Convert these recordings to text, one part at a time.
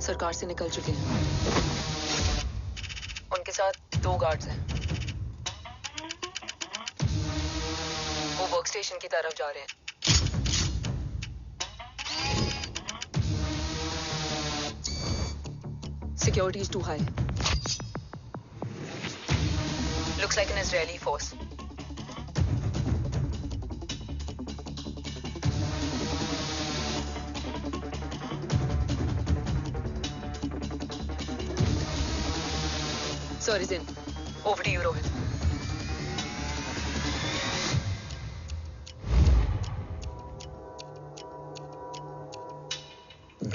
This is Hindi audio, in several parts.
सरकार से निकल चुके हैं। उनके साथ 2 गार्ड्स हैं। वो वर्क स्टेशन की तरफ जा रहे हैं। Security is too high. Looks like an Israeli force. Sir is in. Over to you, Rohit.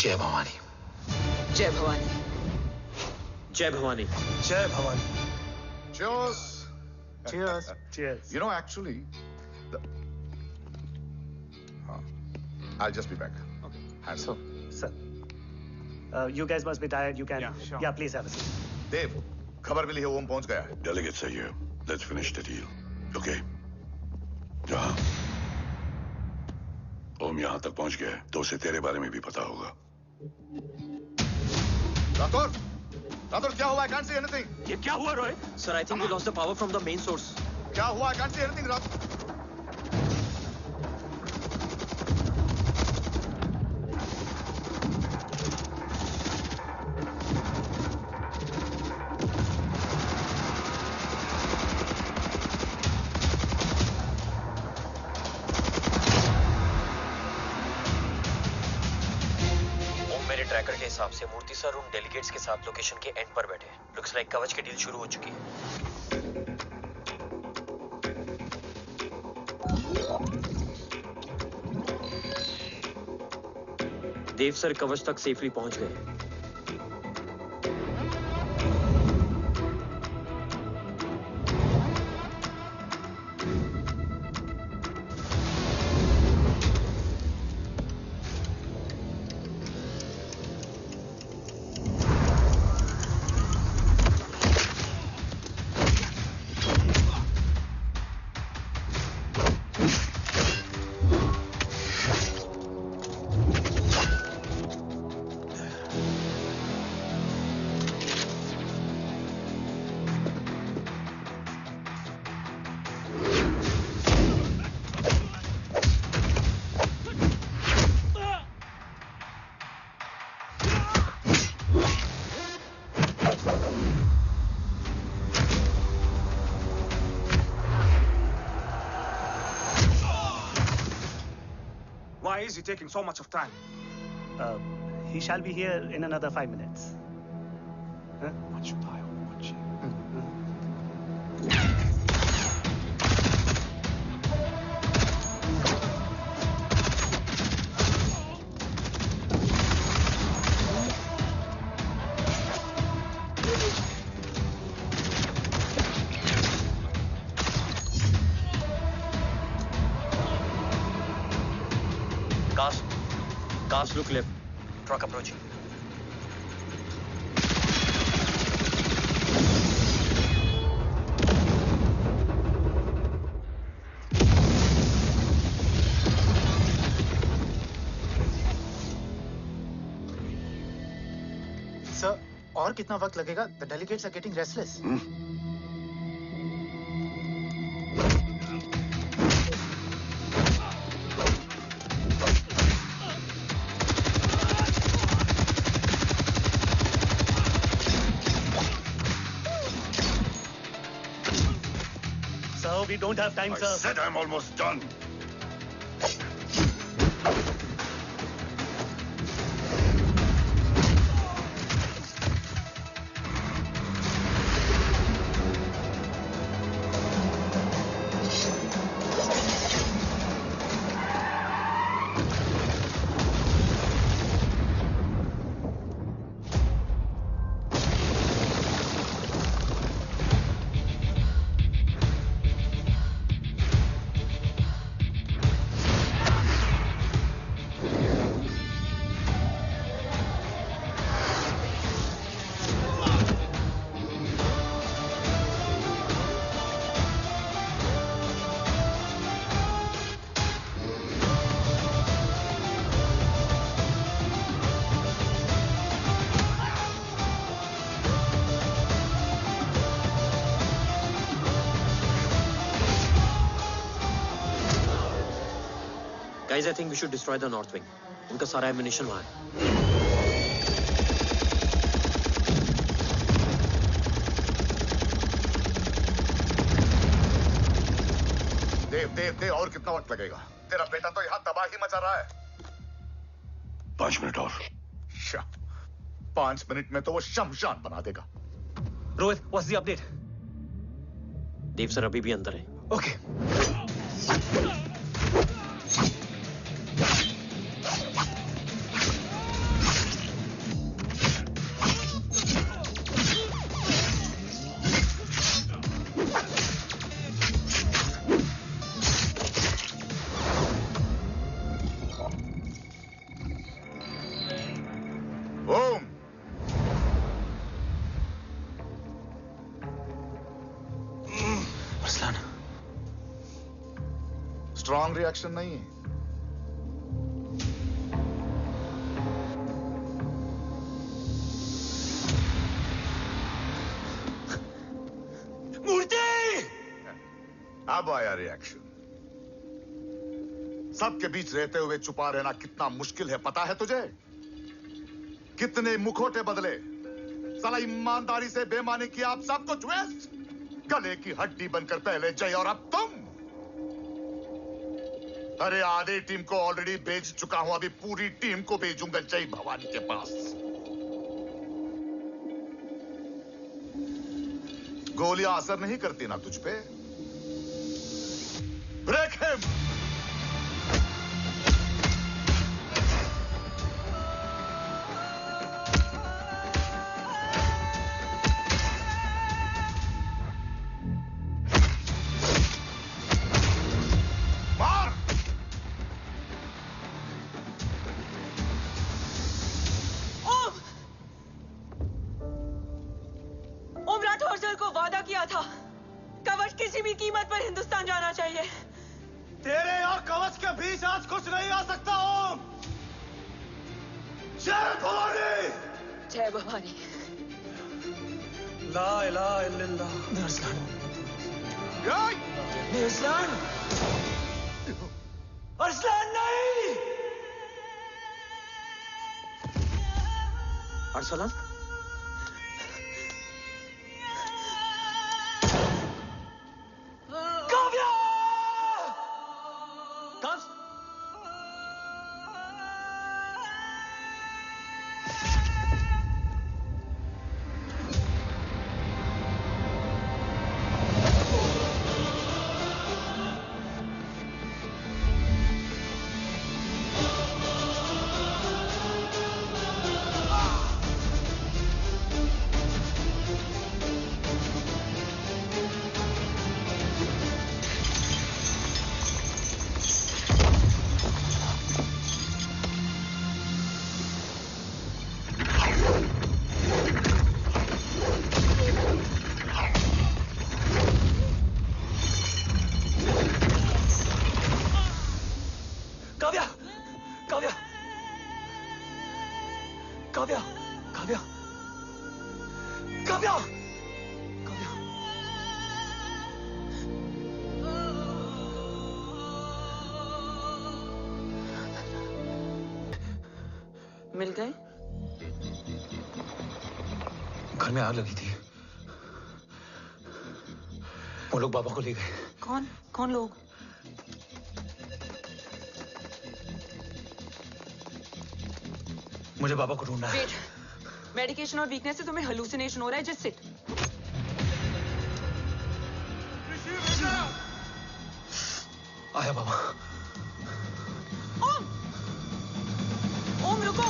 जय भवानी। जय भवानी। जय भवानी। जय Bhavani. Cheers. Cheers. Cheers. You know, actually, I'll just be back. Okay. Hands up. Sir, you guys must be tired. You can. Yeah, sure. Yeah, please have a seat. Dave, खबर मिली है ओम पहुंच गया है। Delegates are here. Let's finish the deal. Okay? जहाँ ओम यहाँ तक पहुंच गया है, तो उसे तेरे बारे में भी पता होगा। राठौर, राठौर क्या हुआ? I can't see anything. ये क्या हुआ Rohit? Sir, I think we lost the power from the main source. क्या हुआ? I can't see anything, Rathore. Tracker के हिसाब से मूर्ति सर उन डेलीगेट्स के साथ लोकेशन के एंड पर बैठे हैं। लुक्स लाइक कवच की डील शुरू हो चुकी है। देव सर कवच तक सेफली पहुंच गए। Why is he taking so much of time? He shall be here in another 5 minutes. Huh? What should I watch? Cast look left. Truck approaching. Sir, और कितना वक्त लगेगा? The delegates are getting restless. We don't have time, sir. I said I'm almost done. Guys, I think we should destroy the north wing. उनका सारा ammunition वहाँ है. देव और कितना वक्त लगेगा? तेरा बेटा तो यहाँ तबाही मचा रहा है. 5 मिनट और. 5 मिनट में तो वो शमशान बना देगा. Rohit, what's the update? Dev sir अभी भी अंदर है. Okay. स्ट्रॉन्ग रिएक्शन नहीं है. मूर्ति! अब आया रिएक्शन. सबके बीच रहते हुए छुपा रहना कितना मुश्किल है पता है तुझे? कितने मुखौटे बदले. साला ईमानदारी से बेमानी किया आप सब कुछ वेस्ट. गले की हड्डी बनकर पहले जय और अब तुम. अरे आधे टीम को ऑलरेडी भेज चुका हूं. अभी पूरी टीम को भेजूंगा जय भवानी के पास. गोलियां असर नहीं करती ना तुझ पे. Break him. अरसलान? काव्या! कब? मिल गए? घर में आग लगी थी. वो लोग बाबा को ले गए. कौन? कौन लोग? मुझे बाबा को ढूंढना है. वेट. मेडिकेशन और वीकनेस से तुम्हें हेलुसिनेशन हो रहा है. Just sit. आया बाबा. ओम! ओम रुको.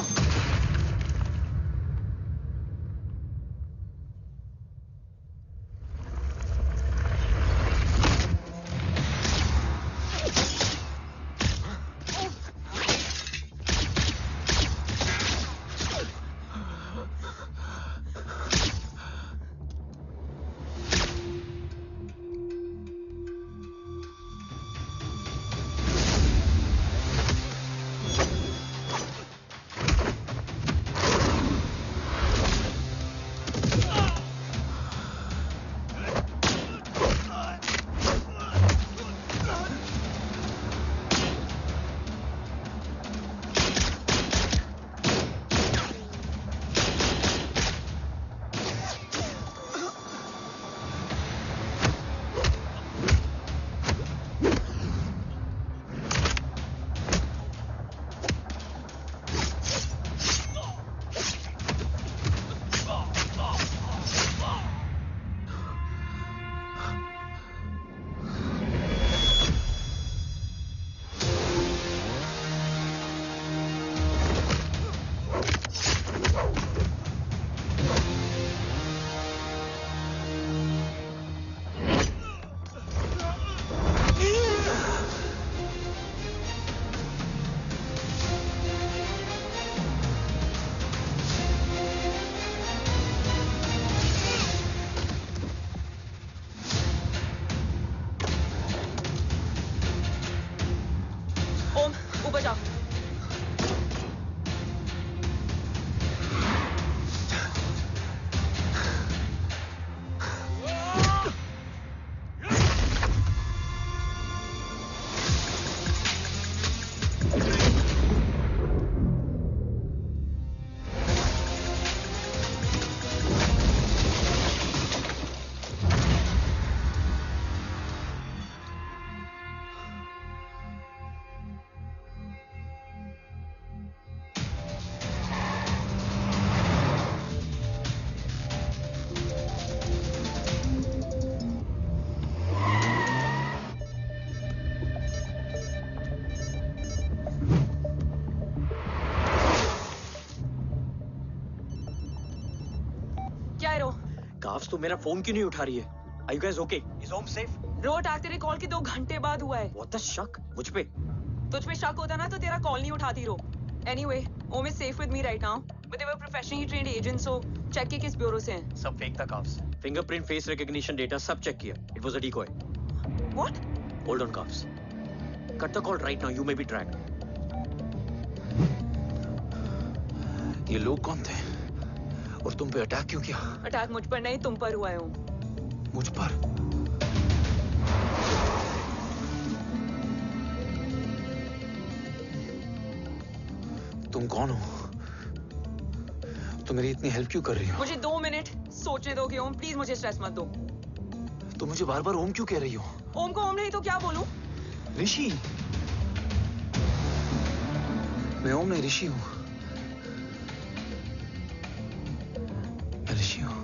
कॉप्स तो मेरा फोन क्यों नहीं उठा रही है? Are you guys okay? Is Om safe? रो अटैक तेरे कॉल के 2 घंटे बाद हुआ है। What the शक? मुझ पे? तुझ पे शक होता ना तो तेरा कॉल नहीं उठाती रो। Anyway, Om is safe with me right now. But they were professionally trained agents, so check के किस ब्यूरो से हैं। सब फेक था cops. Fingerprint, face recognition data सब चेक किया। It was a decoy. What? Hold on cops. Cut the call right now. You may be tracked. ये लोग कौन थे? और तुम पे अटैक क्यों किया? अटैक मुझ पर नहीं तुम पर हुआ है ओम। मुझ पर? तुम कौन हो? तुम मेरी इतनी हेल्प क्यों कर रही हो? मुझे 2 मिनट सोचने दोगे ओम, प्लीज मुझे स्ट्रेस मत दो। तुम मुझे बार बार ओम क्यों कह रही हो? ओम को ओम नहीं तो क्या बोलूं? ऋषि। मैं ओम नहीं, ऋषि हूं। मैं ऋषि हूं।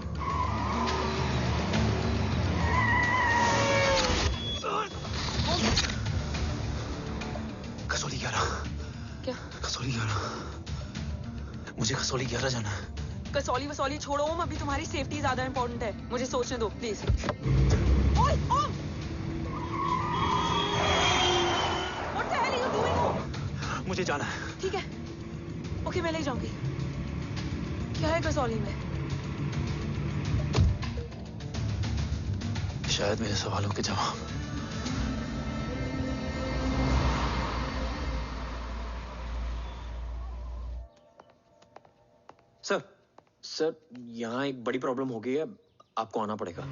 कसौली 11। क्या? कसौली 11। मुझे कसौली 11 जाना है। कसौली वसौली छोड़ो ओम, अभी तुम्हारी सेफ्टी ज्यादा इंपॉर्टेंट है। मुझे सोचने दो प्लीज। ओए ओम! What the hell are you doing ओम? मुझे जाना है। ठीक है। ओके मैं ले जाऊंगी। क्या है कसौली में? शायद मेरे सवालों के जवाब। सर यहाँ एक बड़ी प्रॉब्लम हो गई है, आपको आना पड़ेगा।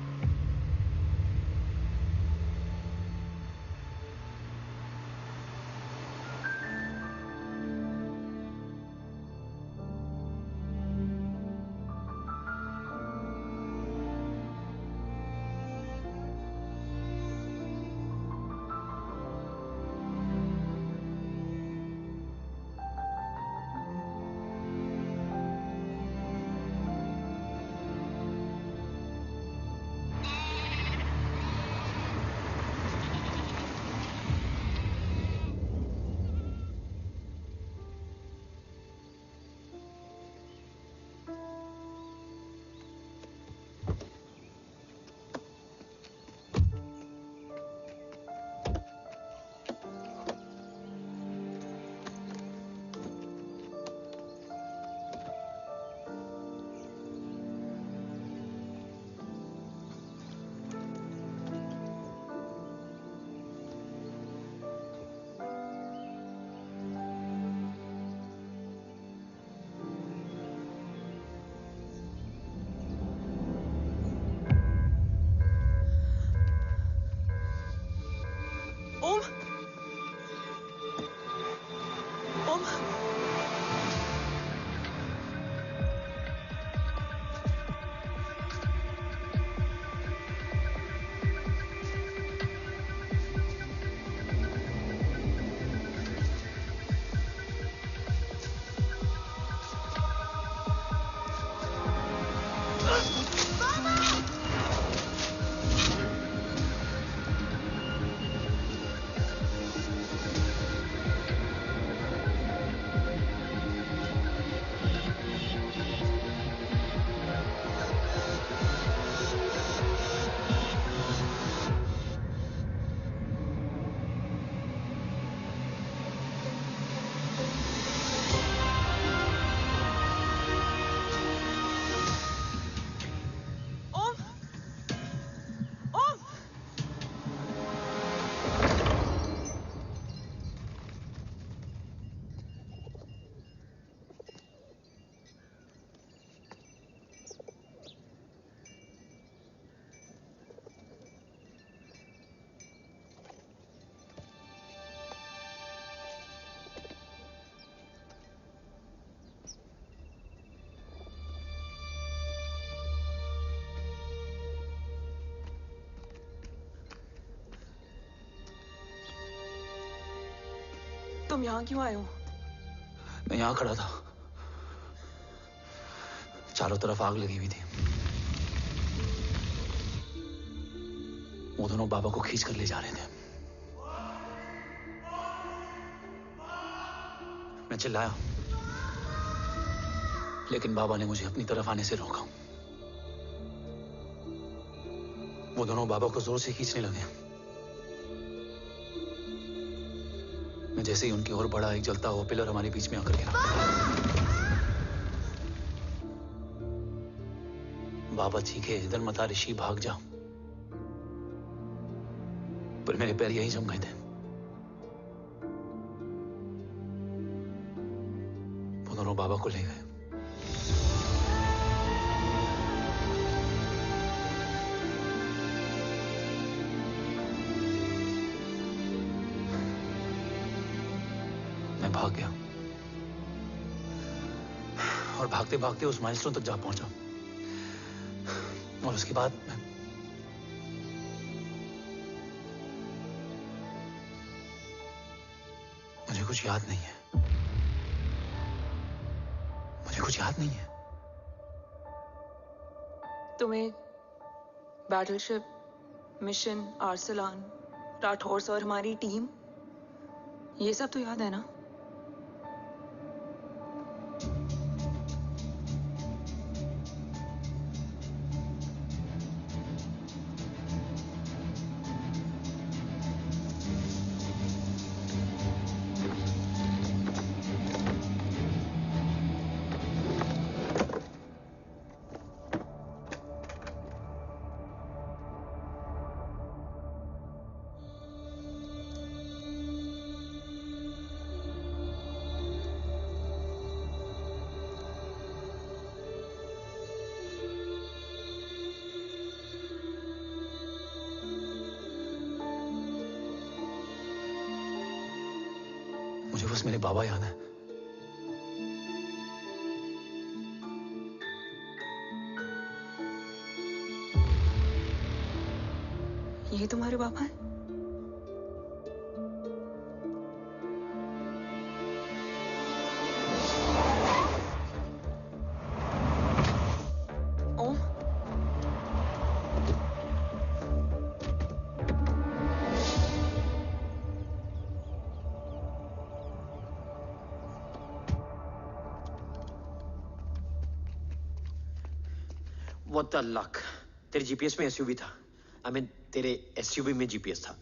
तुम यहाँ क्यों आए हो? मैं यहाँ खड़ा था, चारों तरफ आग लगी हुई थी। वो दोनों बाबा को खींच कर ले जा रहे थे। मैं चिल्लाया, लेकिन बाबा ने मुझे अपनी तरफ आने से रोका। वो दोनों बाबा को जोर से खींचने लगे। मैं जैसे ही उनकी ओर बढ़ा, एक जलता हुआ पिलर हमारे बीच में आकर गिरा। बाबा चीखे, इधर मत आ ऋषि, भाग जा। पर मेरे पैर यहीं जम गए थे। वो दोनों बाबा को ले गए। मैं भाग गया और भागते भागते उस माइलस्टोन तक जा पहुंचा। और उसके बाद मुझे कुछ याद नहीं है। मुझे कुछ याद नहीं है। तुम्हें बैटलशिप, मिशन, आर्सलान, राठौर और हमारी टीम, ये सब तो याद है ना? मुझे बस मेरे बाबा याद है। ये तुम्हारे बाबा हैं? ओम, What the luck? तेरे जीपीएस में एसयूवी था। I mean, तेरे एसयूवी में जीपीएस था।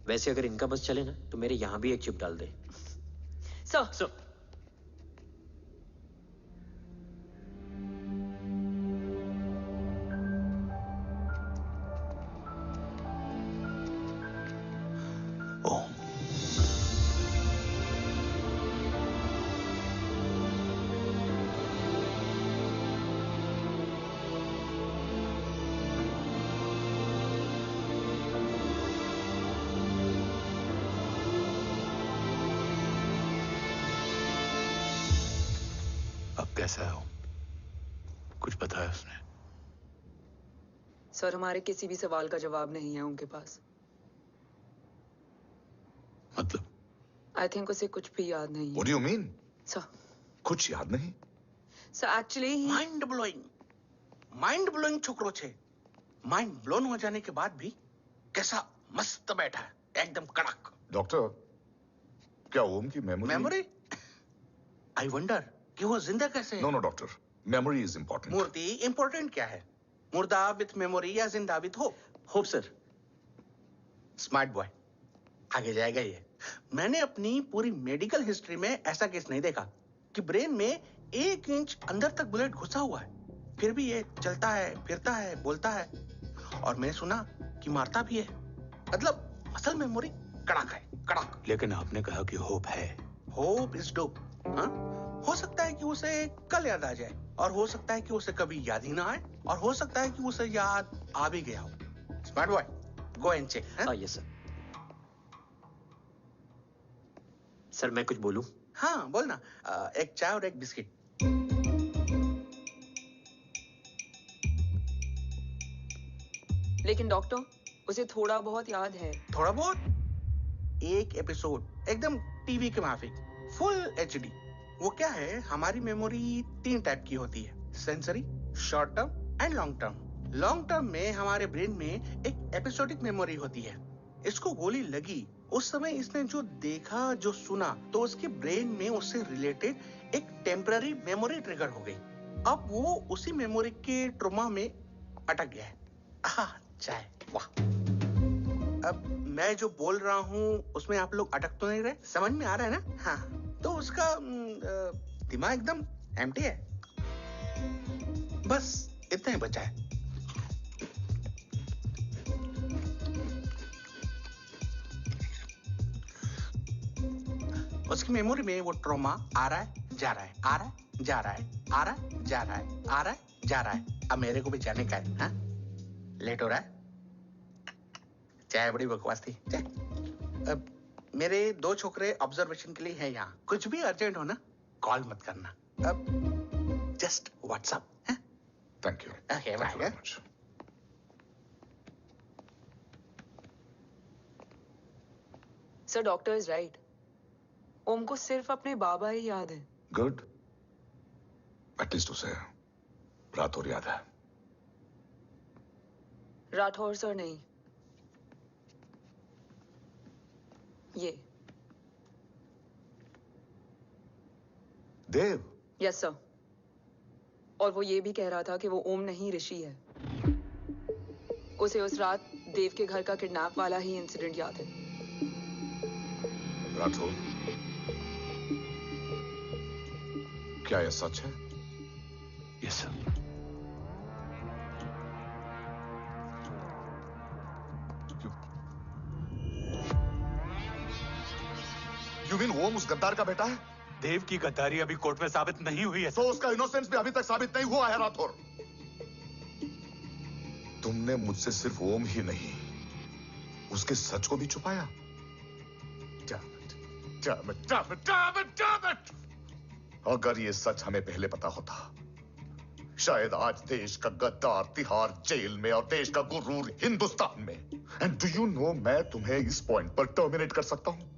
वैसे अगर इनका बस चले ना, तो मेरे यहाँ भी एक चिप डाल दे। सर। ओम, अब कैसा है ओम? कुछ बताया उसने? सर, हमारे किसी भी सवाल का जवाब नहीं है उनके पास। मतलब? आई थिंक उसे कुछ भी याद नहीं What है। do you mean? सर, कुछ याद नहीं? सर एक्चुअली माइंड ब्लोइंग छोकरो छे। माइंड ब्लोन हो जाने के बाद भी कैसा मस्त बैठा है, एकदम कड़क। डॉक्टर, क्या ओम की मेमोरी? आई वंडर कि वो जिंदा कैसे है? No doctor, memory is important. मूर्ति इंपॉर्टेंट क्या है? मुर्दा विथ मेमोरी या जिंदा with hope? Hope sir. Smart boy, आगे जाएगा ये। मैंने अपनी पूरी मेडिकल हिस्ट्री में ऐसा केस नहीं देखा कि ब्रेन में 1 इंच अंदर तक बुलेट घुसा हुआ है, फिर भी ये चलता है, फिरता है, बोलता है, और मैंने सुना कि मारता भी है। मतलब मसल मेमोरी कड़क है, कड़क। लेकिन आपने कहा कि होप है। Hope is dope. हाँ, हो सकता है कि उसे कल याद आ जाए, और हो सकता है कि उसे कभी याद ही ना आए, और हो सकता है कि उसे याद आ भी गया हो। Smart boy, go and check. Yes sir. Sir मैं कुछ बोलूं? हाँ बोल ना। एक चाय और एक बिस्किट। लेकिन डॉक्टर, उसे थोड़ा बहुत याद है। थोड़ा बहुत? एक एपिसोड एकदम टीवी के माफिक, फुल एचडी। वो क्या है, हमारी मेमोरी 3 टाइप की होती है, sensory, short term and long term. Long term में हमारे ब्रेन में एक एपिसोडिक मेमोरी होती है। इसको गोली लगी उस समय इसने जो देखा, जो सुना, तो उसके ब्रेन में उससे रिलेटेड एक टेम्पररी मेमोरी ट्रिगर हो गई। अब वो उसी मेमोरी के ट्रॉमा में अटक गया है। चाय। वाह। अब मैं जो बोल रहा हूँ उसमें आप लोग अटक तो नहीं रहे? समझ में आ रहा है ना? हाँ, तो उसका दिमाग एकदम एम्प्टी है। बस इतना ही बचा है। उसकी मेमोरी में वो ट्रॉमा आ रहा है, जा रहा है, आ रहा है, जा रहा है, आ रहा है, जा रहा है, आ रहा है, जा रहा है। अब मेरे को भी जाने का है। हाँ, लेट हो रहा है। चाय बड़ी बकवास थी। अब मेरे 2 छोकरे ऑब्जर्वेशन के लिए हैं यहाँ। कुछ भी अर्जेंट हो ना, कॉल मत करना। अब just WhatsApp. Thank you. Okay, bye. Sir, doctor is right. Om को सिर्फ अपने बाबा ही याद है। गुड। एटलीस्ट उसे राठौर याद है। राठौर सर नहीं, ये देव। Yes sir. और वो ये भी कह रहा था कि वो ओम नहीं, ऋषि है। उसे उस रात देव के घर का किडनैप वाला ही इंसिडेंट याद है। राठौर, क्या यह सच है? Yes sir. यू मीन ओम उस गद्दार का बेटा है? देव की गद्दारी अभी कोर्ट में साबित नहीं हुई है। तो उसका इनोसेंस भी अभी तक साबित नहीं हुआ है राठौर। तुमने मुझसे सिर्फ ओम ही नहीं, उसके सच को भी छुपाया। Damn it! अगर ये सच हमें पहले पता होता, शायद आज देश का गद्दार तिहाड़ जेल में और देश का गुरूर हिंदुस्तान में। एंड डू यू नो, मैं तुम्हें इस पॉइंट पर टर्मिनेट कर सकता हूं।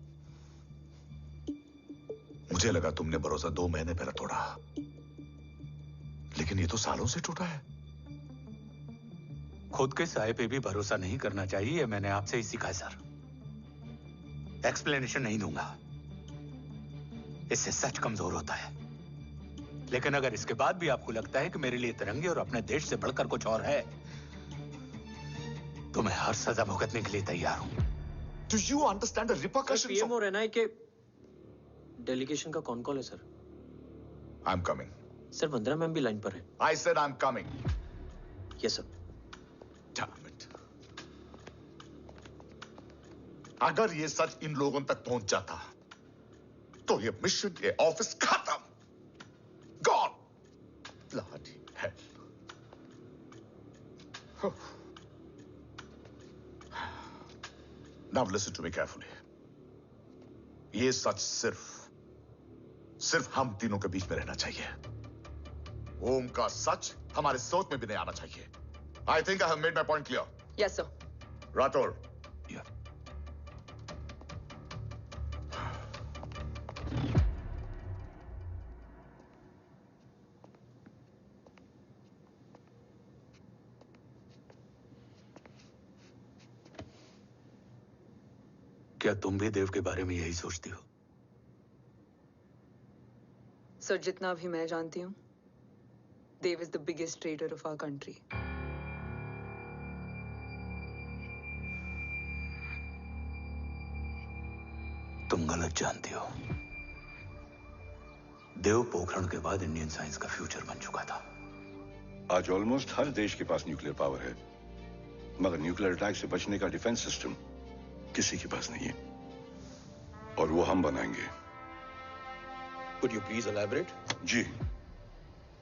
मुझे लगा तुमने भरोसा 2 महीने पहले तोड़ा, लेकिन ये तो सालों से टूटा है। खुद के साये पे भी भरोसा नहीं करना चाहिए, मैंने आपसे ही सीखा है सर। एक्सप्लेनेशन नहीं दूंगा, इससे सच कमजोर होता है। लेकिन अगर इसके बाद भी आपको लगता है कि मेरे लिए तिरंगे और अपने देश से बढ़कर कुछ और है, तो मैं हर सजा भुगतने के लिए तैयार हूं। Do you understand the repercussions? PM और एनआई के डेलीगेशन का कौन कॉल है sir? I'm coming. Sir, Vandana ma'am भी लाइन पर है। I said I'm coming. Yes sir. Damn it. अगर ये सच इन लोगों तक पहुंच जाता, तो ये मिशन, ये ऑफिस खत्म। Gone. Bloody hell. Now listen to me carefully. ये सच सिर्फ हम तीनों के बीच में रहना चाहिए। ओम का सच हमारे सोच में भी नहीं आना चाहिए। I think I have made my point clear. Yes sir. Rathore, क्या तुम भी देव के बारे में यही सोचती हो? सर, जितना भी मैं जानती हूँ, Dev is the biggest trader of our country. तुम गलत जानती हो। देव पोखरण के बाद इंडियन साइंस का फ्यूचर बन चुका था। आज ऑलमोस्ट हर देश के पास न्यूक्लियर पावर है, मगर न्यूक्लियर अटैक से बचने का डिफेंस सिस्टम किसी के पास नहीं है, और वो हम बनाएंगे। Could you please elaborate? जी,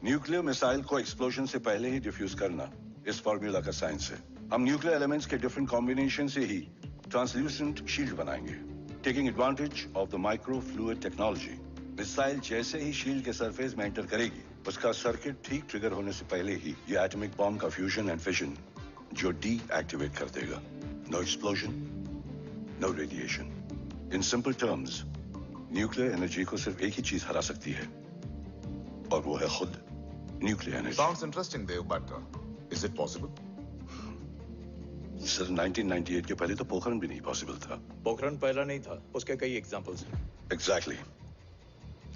न्यूक्लियर मिसाइल को एक्सप्लोजन से पहले ही डिफ्यूज करना इस फॉर्मूला का साइंस है। हम न्यूक्लियर एलिमेंट्स के डिफरेंट कॉम्बिनेशन से ही ट्रांसल्यूसेंट शील्ड बनाएंगे, taking advantage of the micro fluid technology. Missile जैसे ही शील्ड के सरफेस में एंटर करेगी, उसका सर्किट ठीक ट्रिगर होने से पहले ही ये एटॉमिक बॉम्ब का फ्यूजन एंड फिशन जो डीएक्टिवेट कर देगा। No explosion, no radiation. In simple terms, nuclear energy को सिर्फ एक ही चीज हरा सकती है, और वो है खुद nuclear energy. Sounds interesting, Dev, but is it possible? Sir, 1998 के पहले तो पोखरण भी नहीं पॉसिबल था। पोखरण पहला नहीं था, उसके कई एग्जांपल्स हैं। एग्जैक्टली।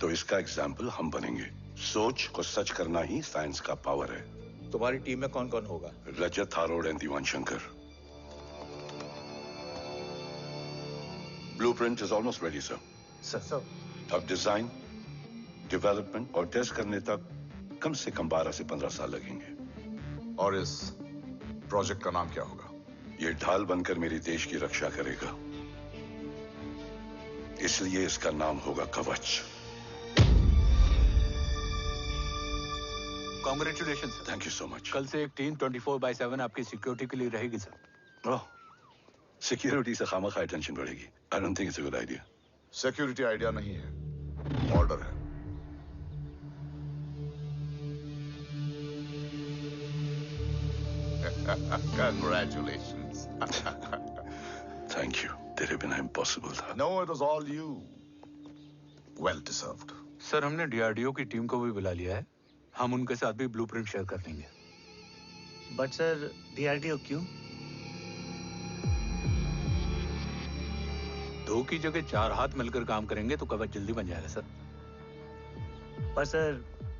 तो इसका एग्जाम्पल हम बनेंगे। सोच को सच करना ही साइंस का पावर है। तुम्हारी टीम में कौन कौन होगा? Rajat, Tharod and Dewan Shankar. Blueprint is almost ready sir. Sir अब डिजाइन, डेवलपमेंट और टेस्ट करने तक कम से कम 12 से 15 साल लगेंगे। और इस प्रोजेक्ट का नाम क्या होगा? ये ढाल बनकर मेरे देश की रक्षा करेगा, इसलिए इसका नाम होगा कवच। Congratulation sir. Thank you so much. कल से एक टीम 24/7 आपकी सिक्योरिटी के लिए रहेगी सर। ओह, सिक्योरिटी से खामखा टेंशन बढ़ेगी। I don't think it's a good idea. Security idea नहीं है, ऑर्डर है। Congratulations. Thank you. तेरे बिना इम्पॉसिबल था। No, it was all you. Well deserved. Sir हमने डीआरडीओ की टीम को भी बुला लिया है, हम उनके साथ भी ब्लूप्रिंट शेयर कर लेंगे। बट सर डीआरडीओ क्यों? 2 की जगह 4 हाथ मिलकर काम करेंगे तो कवच जल्दी बन जाएगा सर। पर सर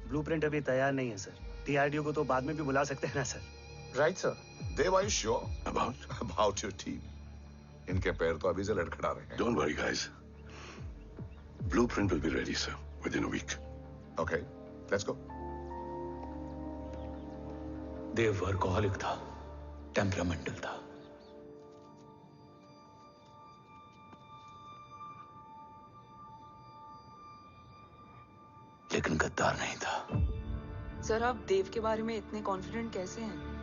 ब्लूप्रिंट अभी तैयार नहीं है सर। डीआरडीओ को तो बाद में भी बुला सकते हैं ना sir. Right, sir. Dev, are you sure about your team? इनके पैर तो अभी से लड़खड़ा रहे हैं। Don't worry, guys. Blueprint will be ready, sir, within a week. Okay, let's go. Dev workaholic था, टेम्परामेंटल था। लेकिन गद्दार नहीं था। सर आप देव के बारे में इतने कॉन्फिडेंट कैसे हैं?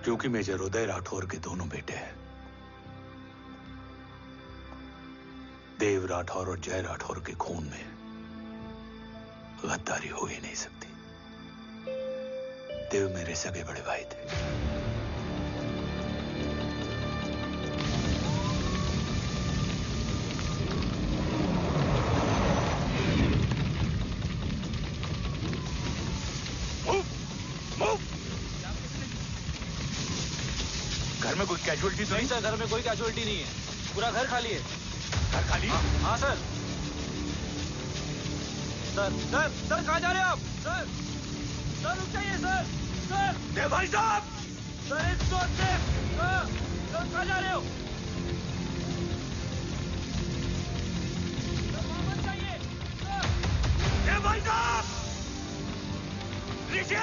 क्योंकि मेजर उदय राठौर के दोनों बेटे हैं। देव राठौर और जय राठौर के खून में गद्दारी हो ही नहीं सकती। देव मेरे सगे बड़े भाई थे। घर में कोई कैजुअलिटी तो नहीं? सर घर में कोई कैजुअलिटी नहीं है, पूरा घर खाली है। घर खाली? हाँ सर। सर सर सर कहाँ जा रहे हो आप? सर सर रुक जाइए सर। सर देव भाई साहब! Sir it's so safe. Sir कहाँ जा रहे हो? सर वहाँ मत जाइए। सर देव भाई साहब! ऋषि!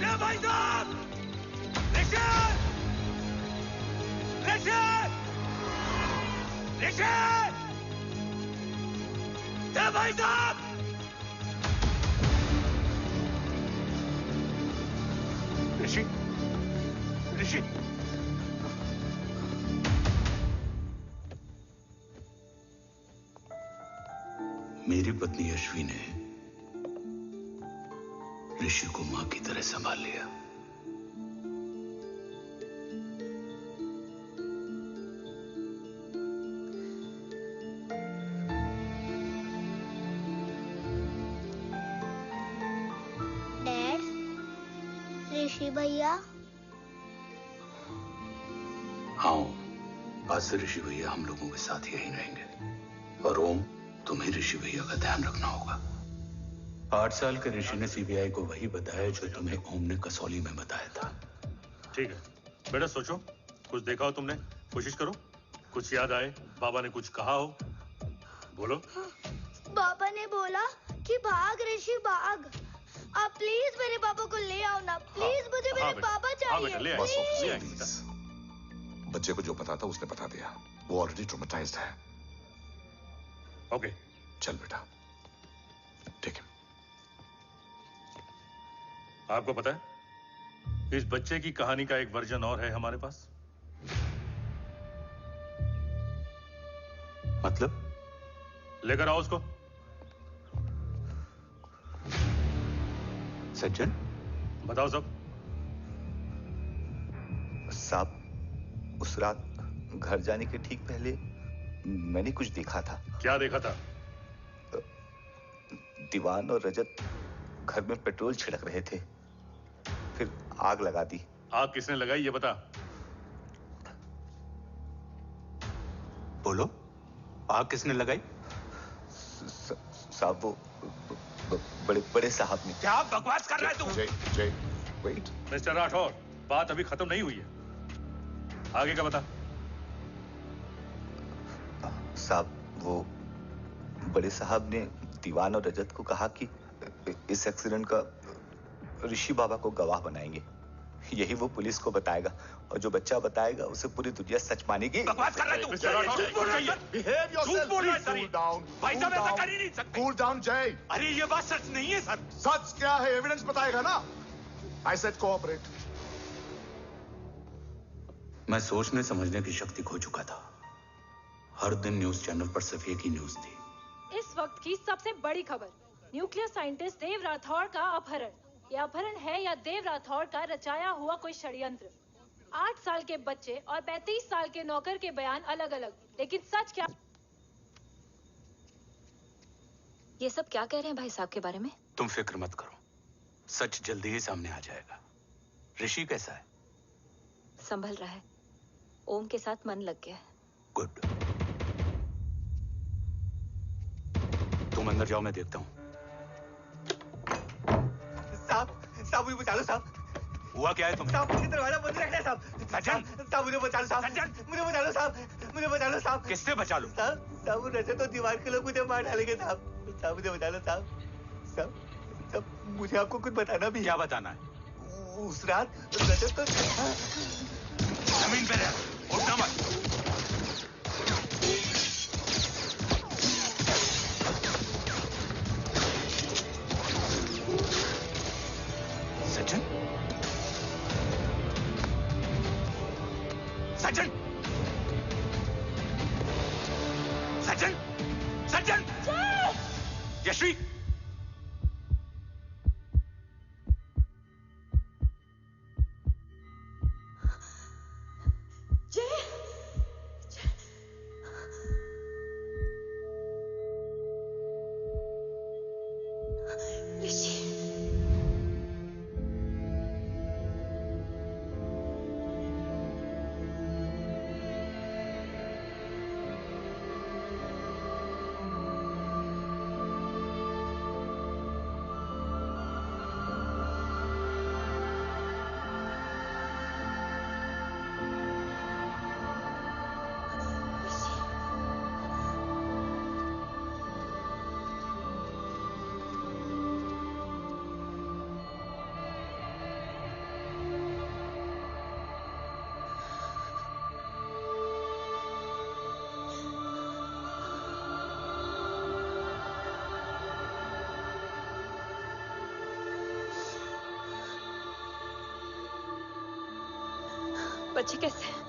देव भाई साहब! ऋषि! ऋषि! ऋषि! देव भाई साहब! ऋषि! ऋषि! मेरी पत्नी अश्वी ने ऋषि को मां की तरह संभाल लिया। डैड, ऋषि भैया। हाँ, आज से ऋषि भैया हम लोगों के साथ यहीं रहेंगे। और ओम, तुम्हें ऋषि भैया का ध्यान रखना होगा। 8 साल के ऋषि ने सीबीआई को वही बताया जो तुम्हें ओम ने कसौली में बताया था। ठीक है बेटा, सोचो, कुछ देखा हो तुमने, कोशिश करो, कुछ याद आए, बाबा ने कुछ कहा हो, बोलो। पापा ने बोला कि भाग ऋषि भाग। आप प्लीज मेरे पापा को ले आओ ना, प्लीज। मुझे मेरे पापा चाहिए। प्लीज। बच्चे को जो पता था उसने बता दिया, वो ऑलरेडी ट्रॉमेटाइज्ड है। ओके चल बेटा, ठीक है। आपको पता है इस बच्चे की कहानी का एक वर्जन और है हमारे पास। मतलब? लेकर आओ उसको। सज्जन, बताओ सब। साहब, उस रात घर जाने के ठीक पहले मैंने कुछ देखा था। क्या देखा था? दीवान और रजत घर में पेट्रोल छिड़क रहे थे, फिर आग लगा दी। आग किसने लगाई ये बता। बोलो, आग किसने लगाई? साहब वो बड़े बड़े साहब ने। क्या बकवास कर रहा है तू? जय, वेट। मिस्टर राठौर, बात अभी खत्म नहीं हुई है। आगे का बता। साहब, वो बड़े साहब ने दीवान और रजत को कहा कि इस एक्सीडेंट का ऋषि बाबा को गवाह बनाएंगे। यही वो पुलिस को बताएगा और जो बच्चा बताएगा उसे पूरी दुनिया सच मानेगी। बकवास कर रहा है तू। झूठ बोल रही है। Behave yourself, झूठ बोल रहा है please सर। cool down, भाई cool साहब ऐसा down. कर ही नहीं सकते। Cool down, जय। अरे ये बात सच नहीं है सर। सच क्या है? एविडेंस बताएगा ना। I said cooperate. मैं सोचने समझने की शक्ति खो चुका था। हर दिन न्यूज चैनल पर सिर्फ एक ही न्यूज थी। इस वक्त की सबसे बड़ी खबर, न्यूक्लियर साइंटिस्ट देव राठौड़ का अपहरण। यह अपहरण है या देव राठौड़ का रचाया हुआ कोई षड्यंत्र। 8 साल के बच्चे और 35 साल के नौकर के बयान अलग अलग, लेकिन सच क्या? ये सब क्या कह रहे हैं भाई साहब के बारे में? तुम फिक्र मत करो, सच जल्दी ही सामने आ जाएगा। ऋषि कैसा है? संभल रहा है। ओम के साथ मन लग गया है। गुड। तुम अंदर जाओ, मैं देखता हूँ। साहब मुझे बचा लो साहब। हुआ क्या है तुम? साहब मुझे दरवाजा बंद रखना है साहब। सज्जन, साहब मुझे बचा लो साहब। मुझे बचा लो साहब। मुझे बचा लो साहब। किससे बचा लो? साहब रजत तो दीवार के लोग मुझे मार डालेंगे साहब। साहब मुझे बचा लो साहब। साहब मुझे आपको कुछ बताना भी। क्या बताना है? उस रात रजत तो जमीन पे रह, उठना मत। सज्जन, सज्जन, सज्जन, सज्जन, यश्वी, बच्चे कैसे हैं?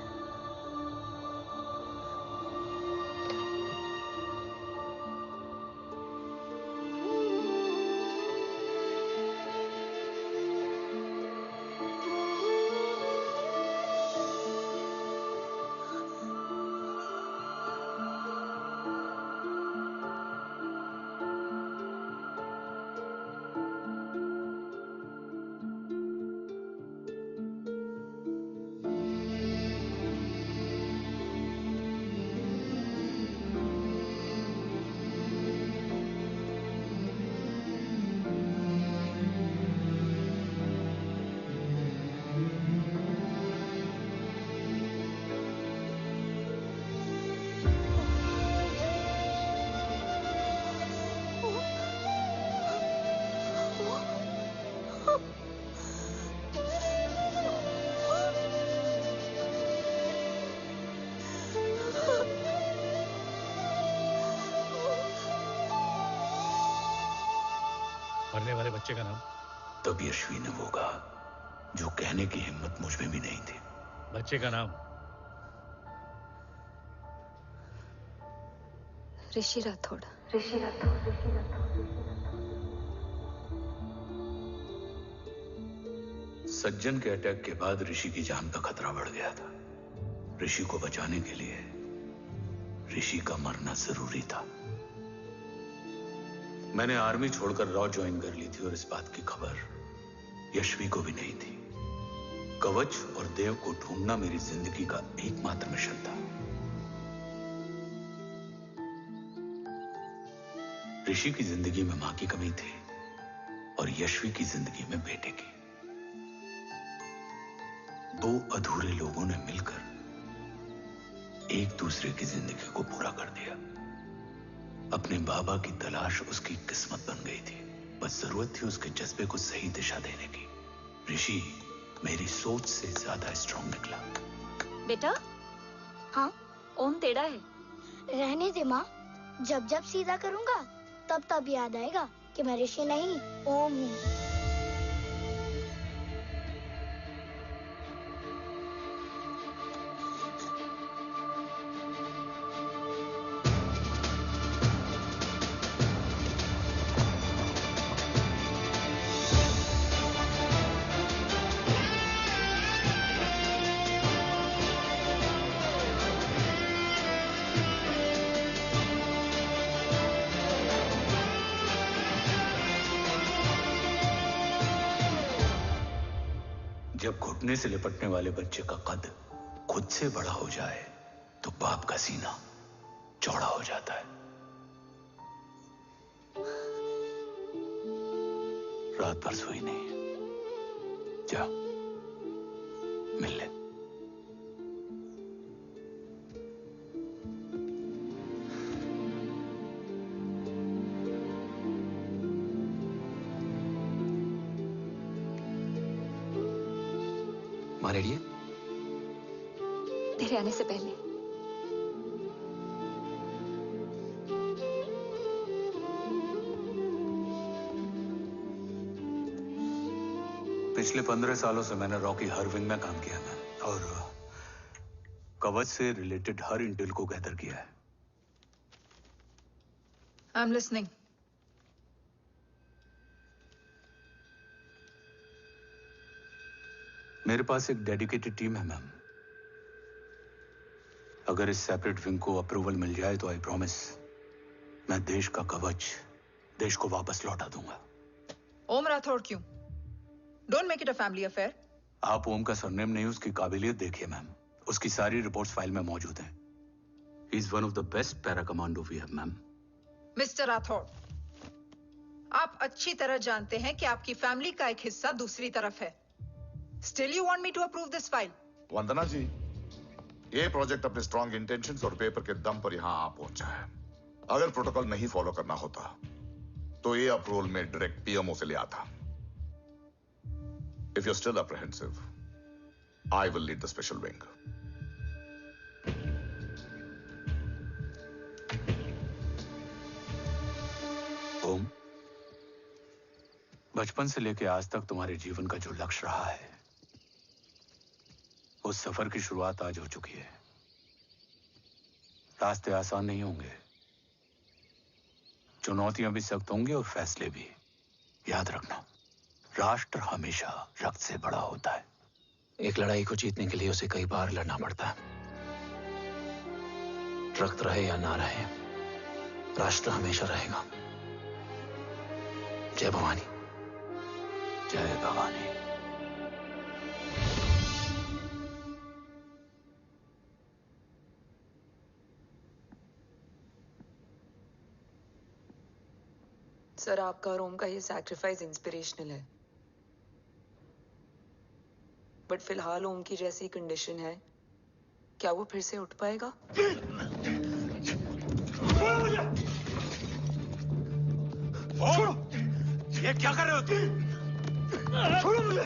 मरने वाले बच्चे का नाम? तब यश्वी ने वो कहा जो कहने की हिम्मत मुझ में भी नहीं थी। बच्चे का नाम? ऋषि राठौड़। सज्जन के अटैक के बाद ऋषि की जान का खतरा बढ़ गया था। ऋषि को बचाने के लिए ऋषि का मरना जरूरी था। मैंने आर्मी छोड़कर रॉ ज्वाइन कर ली थी और इस बात की खबर यश्वी को भी नहीं थी। कवच और देव को ढूंढना मेरी जिंदगी का एकमात्र मिशन था। ऋषि की जिंदगी में मां की कमी थी और यश्वी की जिंदगी में बेटे की। दो अधूरे लोगों ने मिलकर एक दूसरे की जिंदगी को पूरा कर दिया। अपने बाबा की तलाश उसकी किस्मत बन गई थी, बस जरूरत थी उसके जज्बे को सही दिशा देने की। ऋषि मेरी सोच से ज्यादा स्ट्रांग निकला। बेटा, हाँ ओम टेढ़ा है। रहने दे माँ, जब जब सीधा करूँगा तब तब याद आएगा कि मैं ऋषि नहीं ओम हूँ। जब घुटने से लिपटने वाले बच्चे का कद खुद से बड़ा हो जाए तो बाप का सीना चौड़ा हो जाता है। रात भर सोई नहीं, जा मिल ले। माँ रेडी है? तेरे आने से पहले। पिछले 15 सालों से मैंने रॉकी हर विंग में काम किया है और कवच से रिलेटेड हर इंटेल को गैदर किया है। I am listening. मेरे पास एक डेडिकेटेड टीम है मैम। अगर इस सेपरेट विंग को अप्रूवल मिल जाए तो आई प्रॉमिस मैं देश का कवच देश को वापस लौटा दूंगा। ओम राठौड़ क्यों? Don't make it a family affair. आप ओम का सरनेम नहीं, उसकी काबिलियत देखिए मैम। उसकी सारी रिपोर्ट्स फाइल में मौजूद हैं। He is one of the best para commando we have ma'am. Mister Rathore, आप अच्छी तरह जानते हैं कि आपकी फैमिली का एक हिस्सा दूसरी तरफ है। Still you want me to approve this file? वंदना जी, ये प्रोजेक्ट अपने स्ट्रॉन्ग इंटेंशंस और पेपर के दम पर यहां आ पहुंचा है। अगर प्रोटोकॉल नहीं फॉलो करना होता तो ये अप्रूवल में डायरेक्ट पीएमओ से ले आता। If you're still apprehensive, I will lead the special wing. ओम, बचपन से लेकर आज तक तुम्हारे जीवन का जो लक्ष्य रहा है, उस सफर की शुरुआत आज हो चुकी है। रास्ते आसान नहीं होंगे, चुनौतियां भी सख्त होंगी और फैसले भी। याद रखना, राष्ट्र हमेशा रक्त से बड़ा होता है। एक लड़ाई को जीतने के लिए उसे कई बार लड़ना पड़ता है। रक्त रहे या ना रहे, राष्ट्र हमेशा रहेगा। जय भवानी। जय भवानी। सर, आपका और ओम का ये सैक्रिफाइस इंस्पिरेशनल है, बट फिलहाल ओम की जैसी कंडीशन है, क्या वो फिर से उठ पाएगा? छोड़ो! ये क्या कर रहे हो तुम? छोड़ो मुझे!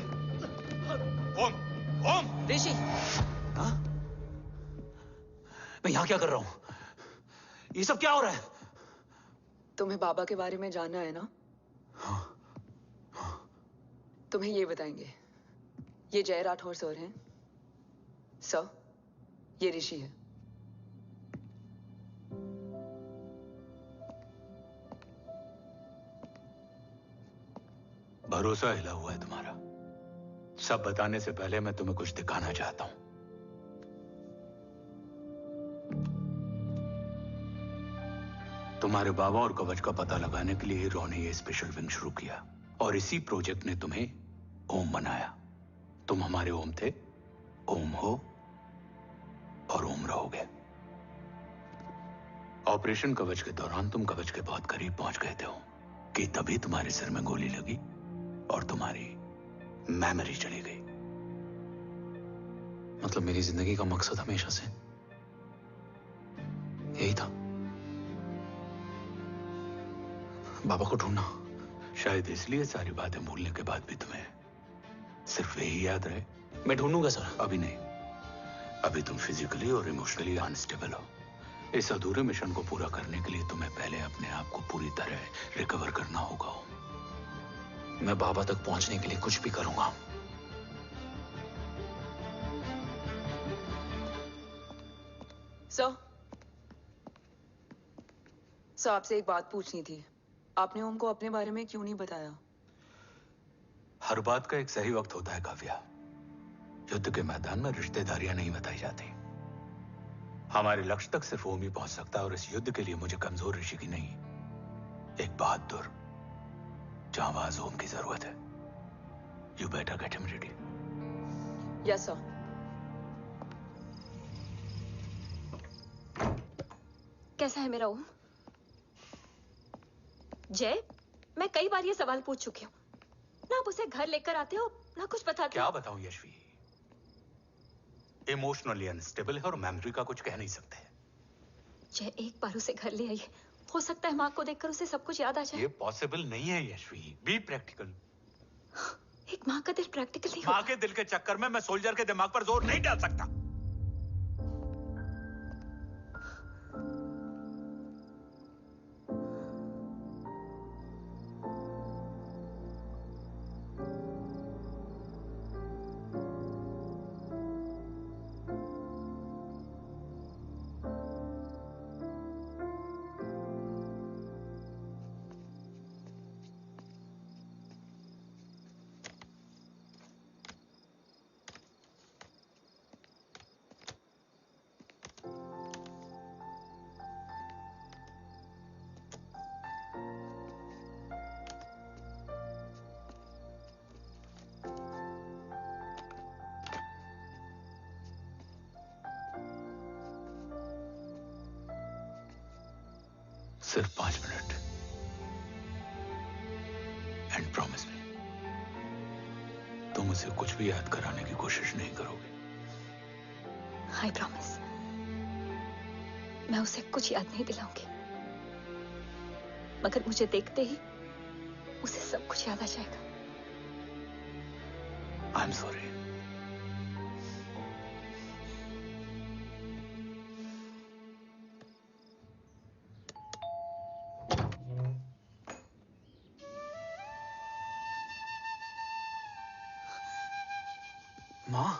ओम! ओम! ऋषि! हाँ? मैं यहाँ क्या कर रहा हूँ? ये सब क्या हो रहा है? तुम्हें बाबा के बारे में जानना है ना? तुम्हें ये बताएंगे। ये जय राठौर सर हैं। सर, ये ऋषि है। भरोसा हिला हुआ है तुम्हारा। सब बताने से पहले मैं तुम्हें कुछ दिखाना चाहता हूं। तुम्हारे बाबा और कवच का पता लगाने के लिए रॉ ने ये स्पेशल विंग शुरू किया और इसी प्रोजेक्ट ने तुम्हें ओम बनाया। तुम हमारे ओम थे, ओम हो और ओम रहोगे। ऑपरेशन कवच के दौरान तुम कवच के बहुत करीब पहुंच गए थे कि तभी तुम्हारे सिर में गोली लगी और तुम्हारी मेमोरी चली गई। मतलब मेरी जिंदगी का मकसद हमेशा से यही था। बाबा को ढूंढना। शायद इसलिए सारी बातें भूलने के बाद भी तुम्हें सिर्फ यही याद रहे। मैं ढूंढूंगा सर। अभी नहीं। अभी तुम फिजिकली और इमोशनली अनस्टेबल हो। इस अधूरे मिशन को पूरा करने के लिए तुम्हें पहले अपने आप को पूरी तरह रिकवर करना होगा। मैं बाबा तक पहुंचने के लिए कुछ भी करूंगा। सर आपसे एक बात पूछनी थी। आपने ओम को अपने बारे में क्यों नहीं बताया? हर बात का एक सही वक्त होता है काव्या। युद्ध के मैदान में रिश्तेदारियां नहीं बताई जाती। हमारे लक्ष्य तक सिर्फ ओम ही पहुंच सकता है और इस युद्ध के लिए मुझे कमजोर ऋषि की नहीं, एक बहादुर जांबाज ओम की जरूरत है। You better get him ready. Yes sir. कैसा है मेरा ओम? जय, मैं कई बार ये सवाल पूछ चुकी हूँ। ना आप उसे घर लेकर आते हो, ना कुछ बताते क्या हो। बताऊं यशवी? इमोशनली अनस्टेबल है और मेमोरी का कुछ कह नहीं सकते। जय, एक बार उसे घर ले आइए। हो सकता है माँ को देखकर उसे सब कुछ याद आ जाए। ये पॉसिबल नहीं है यशवी। Be practical. एक माँ का दिल प्रैक्टिकल नहीं माँ के दिल के चक्कर में मैं सोल्जर के दिमाग पर जोर नहीं डाल सकता। सिर्फ 5 मिनट। एंड प्रॉमिस मी, तुम उसे कुछ भी याद कराने की कोशिश नहीं करोगे। I promise. मैं उसे कुछ याद नहीं दिलाऊंगी, मगर मुझे देखते ही उसे सब कुछ याद आ जाएगा। I am sorry. माँ,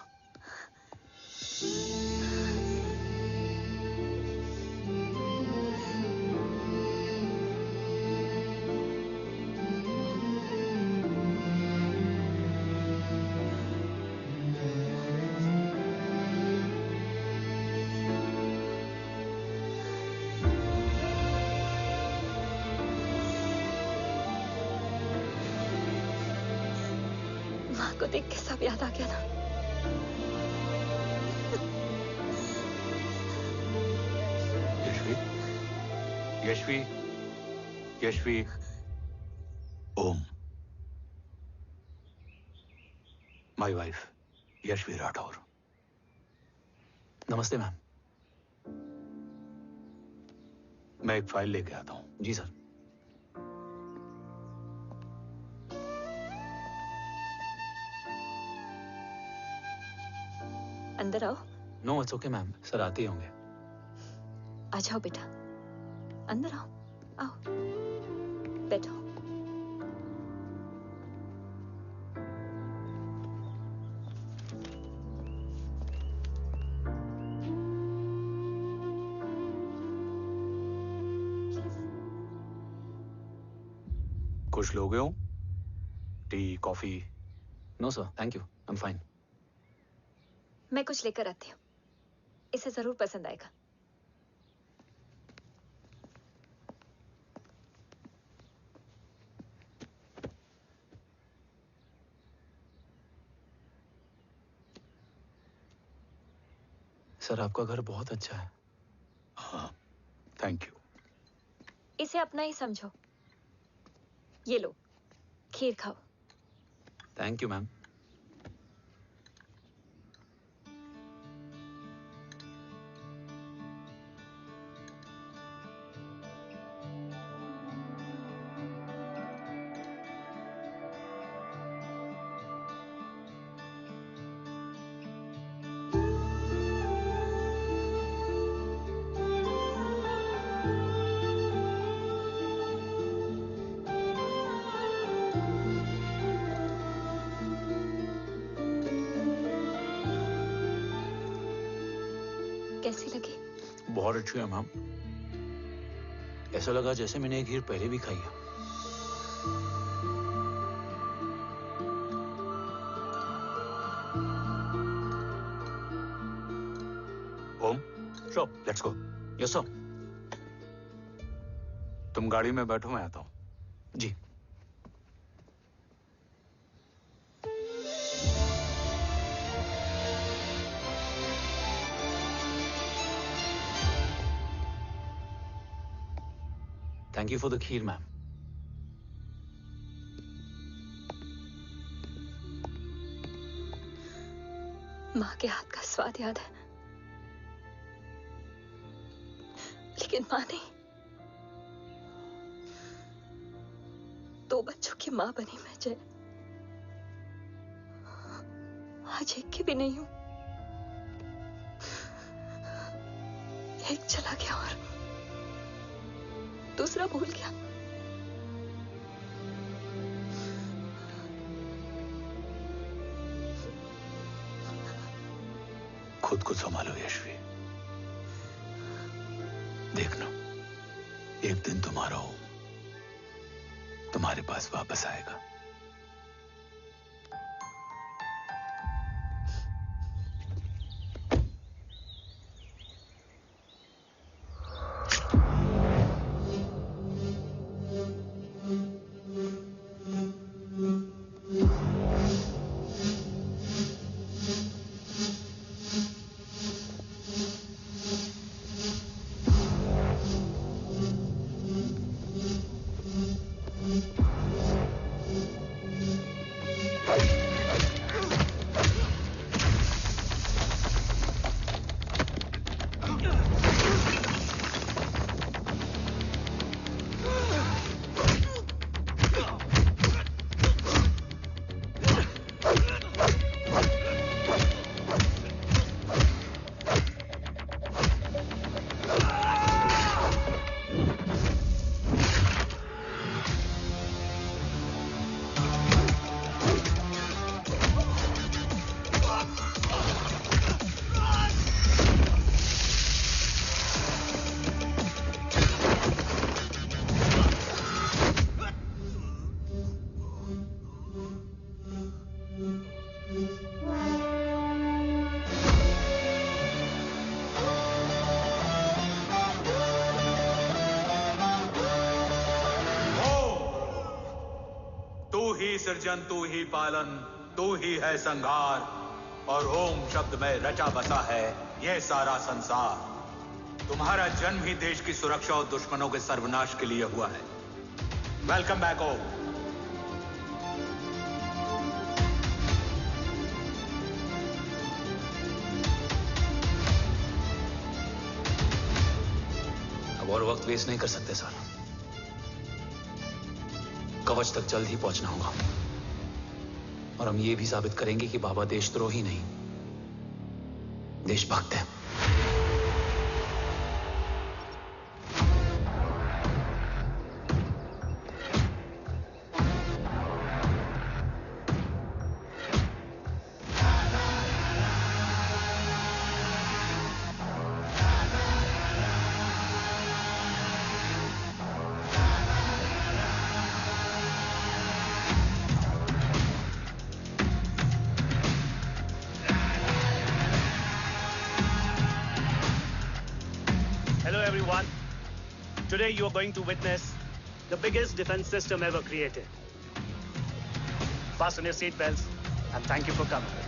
माँ को देख के सब याद आ गया ना। Yashvi, Yashvi, Om, my wife Yashvi Rathore. Namaste ma'am. मैं एक फाइल लेके आता हूं। जी सर। अंदर आओ। No it's okay ma'am, sir आते ही होंगे। आ जाओ बेटा, अंदर आओ। आओ, बैठो। कुछ लोगे हो? Tea, coffee? No sir, thank you, I am fine. मैं कुछ लेकर आती हूँ, इसे जरूर पसंद आएगा। सर आपका घर बहुत अच्छा है। हाँ, थैंक यू। इसे अपना ही समझो। ये लो, खीर खाओ। Thank you ma'am. कैसी लगी? बहुत अच्छी है मैम। ऐसा लगा जैसे मैंने एक खीर पहले भी खाई है। ओम, Sure. Let's go. Yes, sir. तुम गाड़ी में बैठो, मैं आता हूं। जी। Thank you for the kheer, ma'am. माँ के हाथ का स्वाद याद है, लेकिन माँ नहीं। 2 बच्चों की माँ बनी मैं जय। आज एक की भी नहीं हूं। एक चला गया और दूसरा भूल गया। खुद को संभालो यशवी। देखना, एक दिन तुम्हारा हो तुम्हारे पास वापस आएगा। सृजन तू ही पालन, तू ही है संहार, और ओम शब्द में रचा बसा है यह सारा संसार। तुम्हारा जन्म ही देश की सुरक्षा और दुश्मनों के सर्वनाश के लिए हुआ है। वेलकम बैक ओम। अब और वक्त वेस्ट नहीं कर सकते सर। कवच तक जल्द ही पहुंचना होगा और हम ये भी साबित करेंगे कि बाबा देशद्रोही नहीं, देशभक्त है। Today you are going to witness the biggest defense system ever created. Fasten your seat belts and thank you for coming.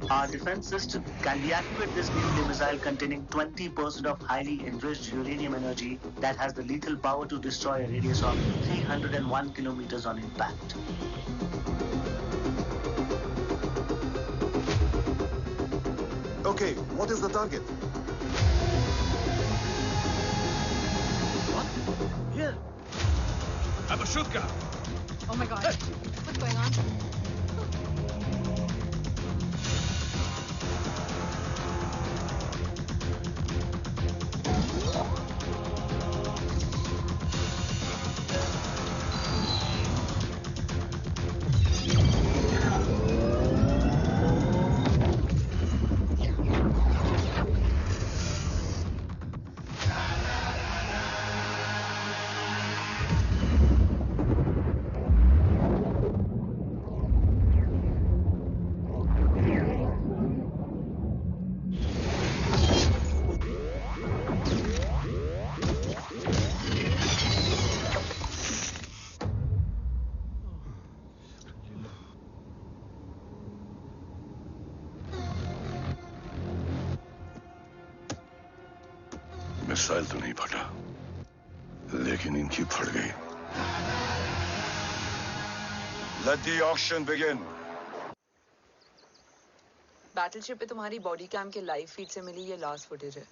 Our defense system can deactivate this nuclear missile containing 20% of highly enriched uranium energy that has the lethal power to destroy a radius of 301 kilometers on impact. Okay, what is the target? I'm a shoot guy. Oh my God. What's going on? Missile तो नहीं फटा, लेकिन इनकी फट गई। Let the auction begin. Battleship पे तुम्हारी बॉडी कैम के लाइव फीड से मिली ये लास्ट फुटेज है।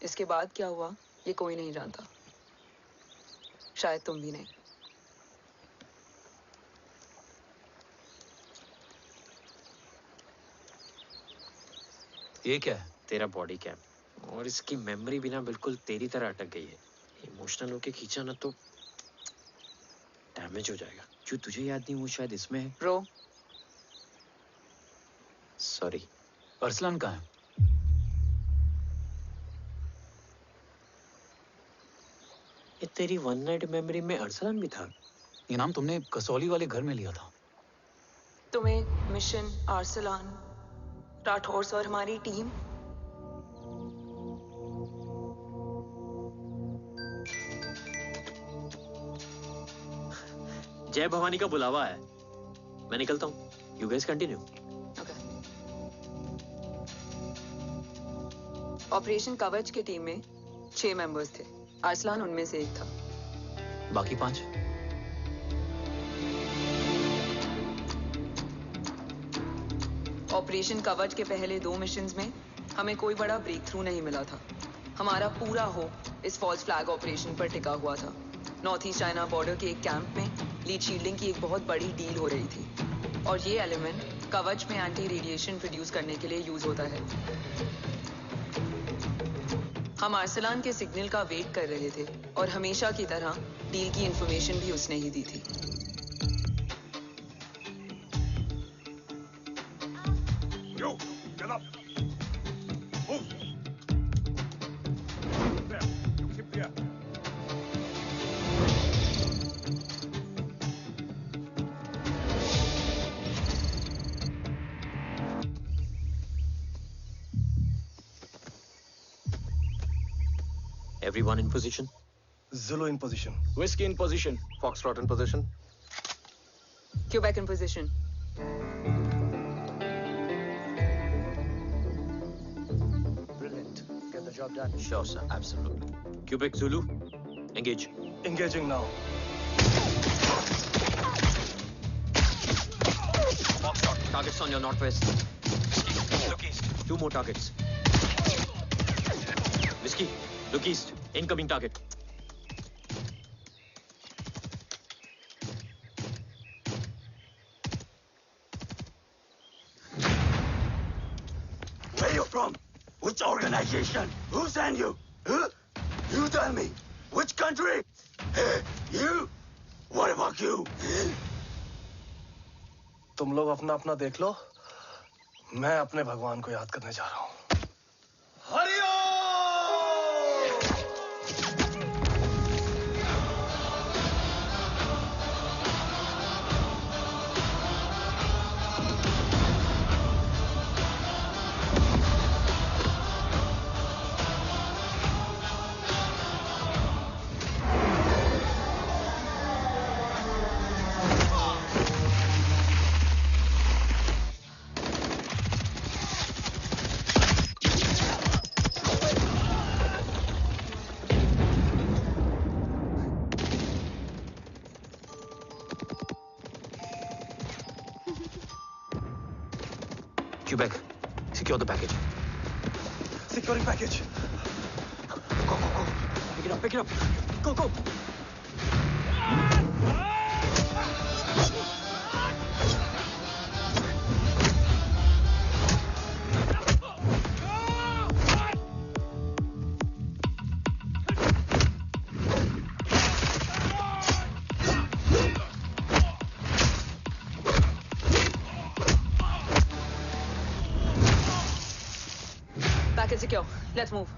इसके बाद क्या हुआ ये कोई नहीं जानता, शायद तुम भी नहीं। ये क्या है? तेरा बॉडी कैम, और इसकी मेमोरी भी ना बिल्कुल तेरी तरह अटक गई है। इमोशनल होके खींचा ना तो डैमेज हो जाएगा। जो तुझे याद नहीं वो शायद इसमें है। Bro sorry. अरसलान कहाँ है? ये तेरी वन नाइट मेमोरी में अरसलान भी था? ये नाम तुमने कसौली वाले घर में लिया था। तुम्हें मिशन, अरसलान, राठौर और हमारी टीम। जय भवानी का बुलावा है, मैं निकलता हूँ। You guys continue. ऑपरेशन कवच की टीम में 6 मेंबर्स थे, अरसलान उनमें से एक था। बाकी 5? ऑपरेशन कवच के पहले 2 मिशंस में हमें कोई बड़ा ब्रेक थ्रू नहीं मिला था। हमारा पूरा होप इस फॉल्स फ्लैग ऑपरेशन पर टिका हुआ था। नॉर्थ ईस्ट चाइना बॉर्डर के एक कैंप में लीड शील्डिंग की एक बहुत बड़ी डील हो रही थी, और ये एलिमेंट कवच में एंटी रेडिएशन प्रोड्यूस करने के लिए यूज होता है। हम अरसलान के सिग्नल का वेट कर रहे थे, और हमेशा की तरह डील की इंफॉर्मेशन भी उसने ही दी थी। Yo, get up. Move. There. Keep there. Everyone in position? Zulu in position. Whiskey in position. Foxtrot in position. Quebec in position. Brilliant. Get the job done. Sure, sir. Absolutely. Quebec Zulu, engage. Engaging now. Foxtrot, targets on your northwest. Look east. 2 more targets. Whiskey, look east. Incoming target. Where you from? Which organization? Who sent you? Huh? You tell me. Which country? Hey, you? What about you? तुम लोग अपना अपना देख लो, मैं अपने भगवान को याद करने जा रहा हूँ। Quebec, secure the package. Securing package. Go, go, go. Pick it up, pick it up. Go, go. secure. Let's move.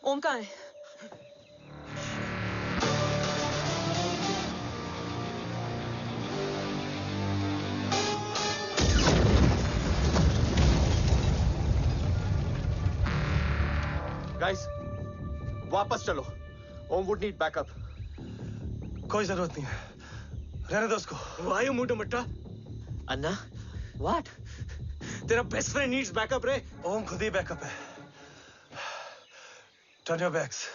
ओम कहाँ है? गाइस, वापस चलो। Om would need backup. कोई जरूरत नहीं है, रहने दो उसको। वायु मुंडो मट्टा। अन्ना, व्हाट? तेरा बेस्ट फ्रेंड नीड्स बैकअप रे। ओम खुद ही बैकअप है। Turn your backs.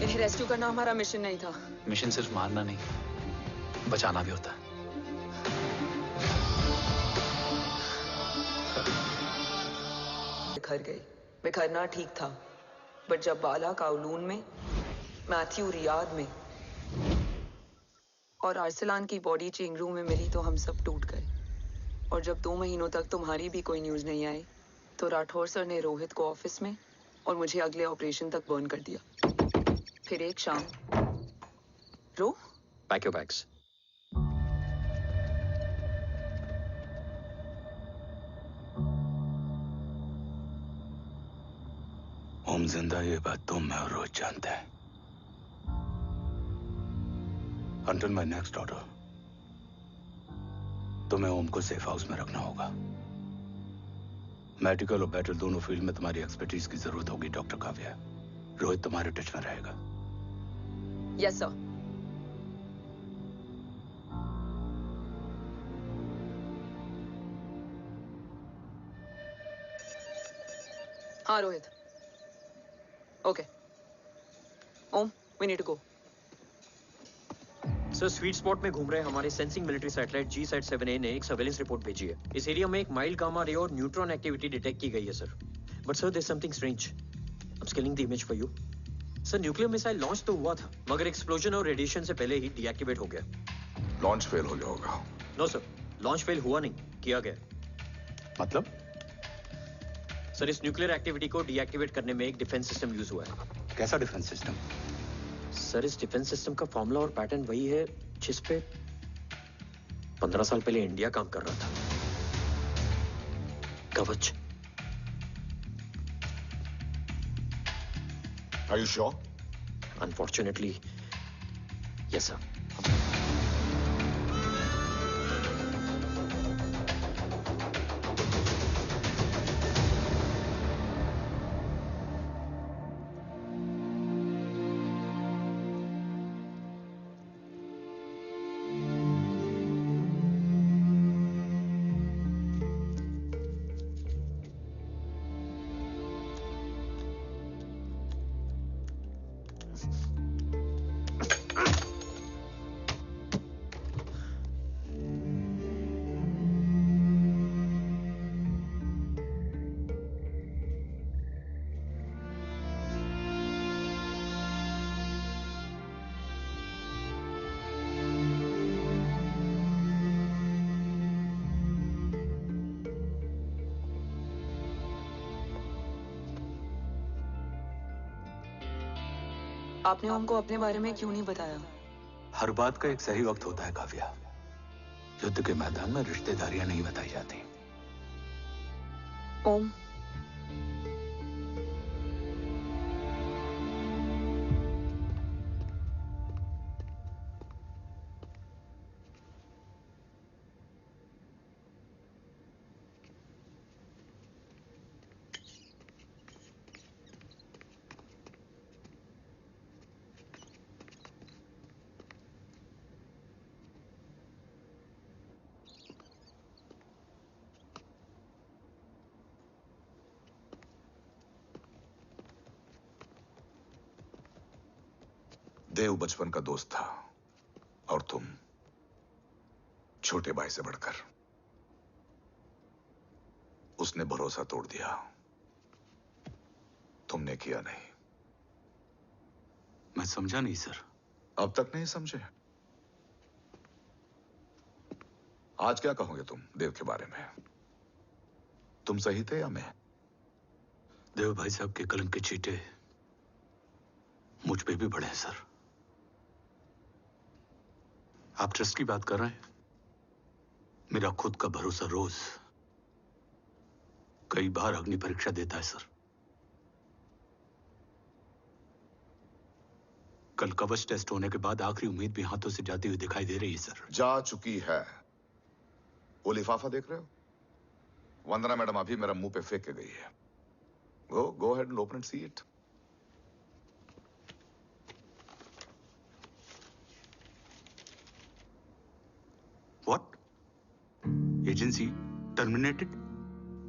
इन्हें रेस्क्यू करना हमारा मिशन नहीं था। मिशन सिर्फ मारना नहीं, बचाना भी होता है। बिखर गई। बिखरना ठीक था, बट जब बाला काउलून में, मैथ्यू रियाद में और अरसलान की बॉडी चेंज रूम में मिली तो हम सब टूट गए। और जब 2 महीनों तक तुम्हारी भी कोई न्यूज नहीं आई तो राठौर सर ने रोहित को ऑफिस में और मुझे अगले ऑपरेशन तक बर्न कर दिया। फिर एक शाम रो पैक योर बैग्स। ओम जिंदा, ये बात तुम मैं और रोज जानते हैं। Until my next order, तुम्हें ओम को सेफ हाउस में रखना होगा। मेडिकल और बैटल दोनों फील्ड में तुम्हारी एक्सपर्टीज की जरूरत होगी डॉक्टर काव्या। रोहित तुम्हारे टच में रहेगा। Yes sir. हाँ Rohit. Okay Om, we need to go. Sir, sweet spot में घूम रहे हमारे सेंसिंग मिलिट्री सैटेलाइट GSAT-7A ने एक सर्वेलेंस रिपोर्ट भेजी है। इस एरिया में एक माइल्ड गामा रे और न्यूट्रॉन एक्टिविटी डिटेक्ट की गई है sir. But sir, there is something strange. I am scanning the image for you. Sir, nuclear missile launch तो हुआ था, मगर एक्सप्लोजन और रेडिएशन से पहले ही डीएक्टिवेट हो गया। लॉन्च फेल हो गया होगा। नो सर, लॉन्च फेल हुआ नहीं, किया गया। मतलब? सर, इस न्यूक्लियर एक्टिविटी को डीएक्टिवेट करने में एक डिफेंस सिस्टम यूज हुआ है। कैसा डिफेंस सिस्टम? सर, इस डिफेंस सिस्टम का फॉर्मूला और पैटर्न वही है जिस पे 15 साल पहले इंडिया काम कर रहा था। कवच। Are you sure? Unfortunately, yes sir. आपने ओम को अपने बारे में क्यों नहीं बताया? हर बात का एक सही वक्त होता है काव्या। युद्ध के मैदान में रिश्तेदारियां नहीं बताई जाती। ओम, देव बचपन का दोस्त था और तुम छोटे भाई से बढ़कर उसने भरोसा तोड़ दिया। तुमने किया नहीं। मैं समझा नहीं सर। अब तक नहीं समझे? आज क्या कहोगे तुम देव के बारे में? तुम सही थे या मैं? देव भाई साहब के कलंक के चीटे मुझ पे भी बड़े हैं सर। आप ट्रस्ट की बात कर रहे हैं? मेरा खुद का भरोसा रोज कई बार अग्नि परीक्षा देता है सर। कल कवच टेस्ट होने के बाद आखिरी उम्मीद भी हाथों से जाती हुई दिखाई दे रही है सर। जा चुकी है। वो लिफाफा देख रहे हो? वंदना मैडम अभी मेरा मुंह पे फेंक के गई है। Go ahead and open and see it. What? Agency terminated?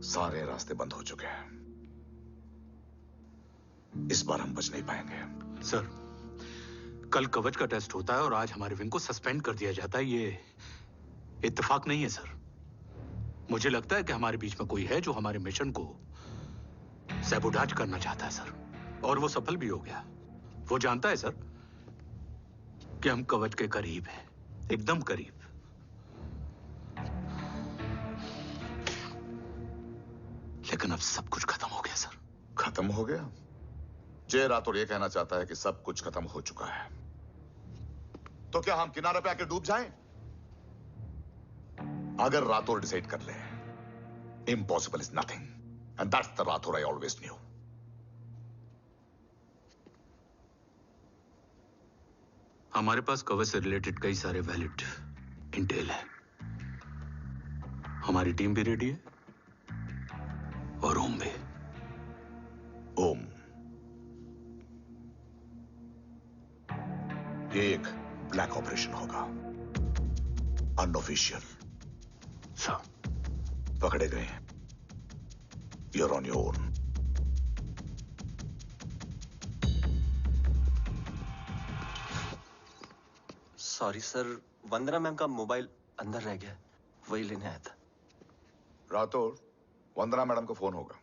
सारे रास्ते बंद हो चुके हैं। इस बार हम बच नहीं पाएंगे। सर, कल कवच का टेस्ट होता है और आज हमारे विंग को सस्पेंड कर दिया जाता है। ये इत्तेफाक नहीं है सर। मुझे लगता है कि हमारे बीच में कोई है जो हमारे मिशन को सैबोटाज करना चाहता है सर, और वो सफल भी हो गया। वो जानता है सर कि हम कवच के करीब हैं, एकदम करीब। लेकिन अब सब कुछ खत्म हो गया सर। खत्म हो गया? जय राठौर ये कहना चाहता है कि सब कुछ खत्म हो चुका है। तो क्या हम किनारे पे आके डूब जाएं? अगर राठौर डिसाइड कर ले, impossible is nothing, and that's the Rathore I always new. हमारे पास कवच से रिलेटेड कई सारे वैलिड इंटेल है। हमारी टीम भी रेडी है और ओम भी। ओम, ये एक ब्लैक ऑपरेशन होगा, अनऑफिशियल। सर, पकड़े गए, you're on your own. Sorry sir, Vandana ma'am का मोबाइल अंदर रह गया, वही लेने आया था। राठौर, वंदना मैडम को फोन होगा।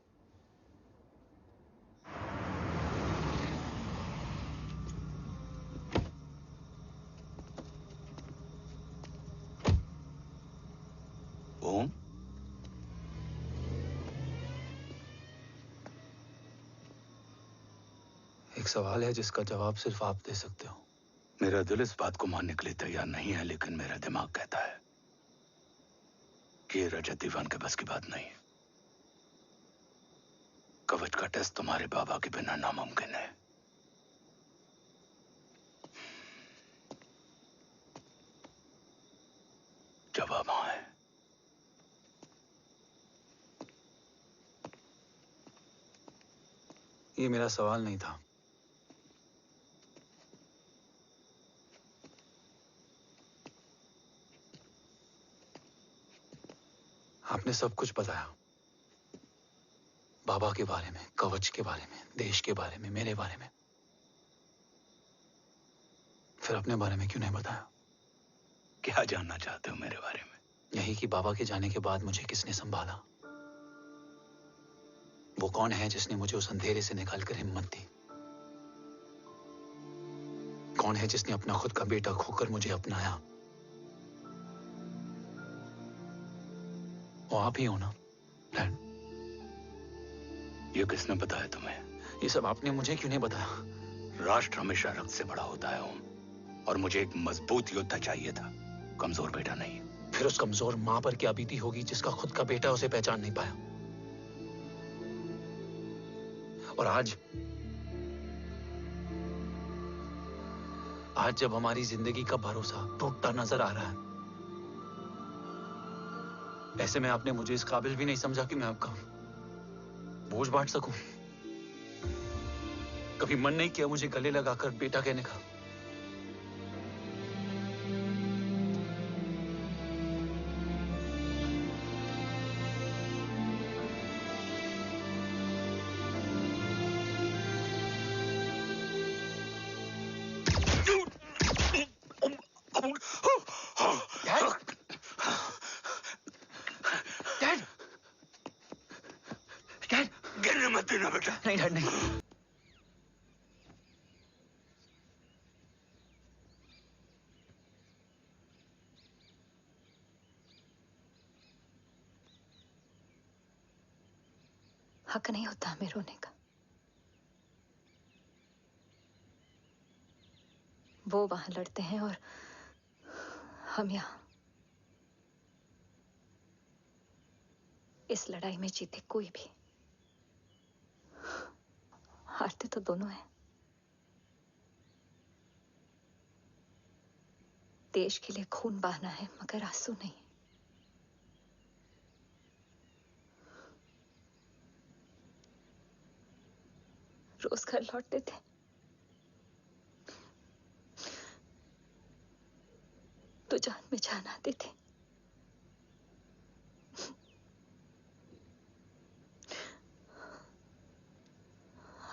ओम, एक सवाल है जिसका जवाब सिर्फ आप दे सकते हो। मेरा दिल इस बात को मानने के लिए तैयार नहीं है, लेकिन मेरा दिमाग कहता है कि ये रजत दीवान के बस की बात नहीं है। कवच का टेस्ट तुम्हारे बाबा के बिना नामुमकिन है। जवाब हाँ है। ये मेरा सवाल नहीं था। आपने सब कुछ बताया, बाबा के बारे में, कवच के बारे में, देश के बारे में, मेरे बारे में। फिर अपने बारे में क्यों नहीं बताया? क्या जानना चाहते हो मेरे बारे में? यही कि बाबा के जाने के बाद मुझे किसने संभाला? वो कौन है जिसने मुझे उस अंधेरे से निकालकर हिम्मत दी? कौन है जिसने अपना खुद का बेटा खोकर मुझे अपनाया? वो आप ही हो ना, डैड? ये किसने बताया तुम्हें? ये सब आपने मुझे क्यों नहीं बताया? राष्ट्र हमेशा रक्त से बड़ा होता है ओम, और मुझे एक मजबूत योद्धा चाहिए था, कमजोर बेटा नहीं। फिर उस कमजोर मां पर क्या बीती होगी जिसका खुद का बेटा उसे पहचान नहीं पाया? और आज जब हमारी जिंदगी का भरोसा टूटता नजर आ रहा है, ऐसे में आपने मुझे इस काबिल भी नहीं समझा कि मैं आपका बोझ बांट सकूं। कभी मन नहीं किया मुझे गले लगाकर बेटा कहने का? गिरने मत देना बेटा। नहीं डैड नहीं। हक नहीं होता हमें रोने का। वो वहां लड़ते हैं और हम यहाँ। इस लड़ाई में जीते कोई भी, हारते तो दोनों हैं। देश के लिए खून बहाना है मगर आंसू नहीं। रोज घर लौटते थे तो जान में जान आती थी।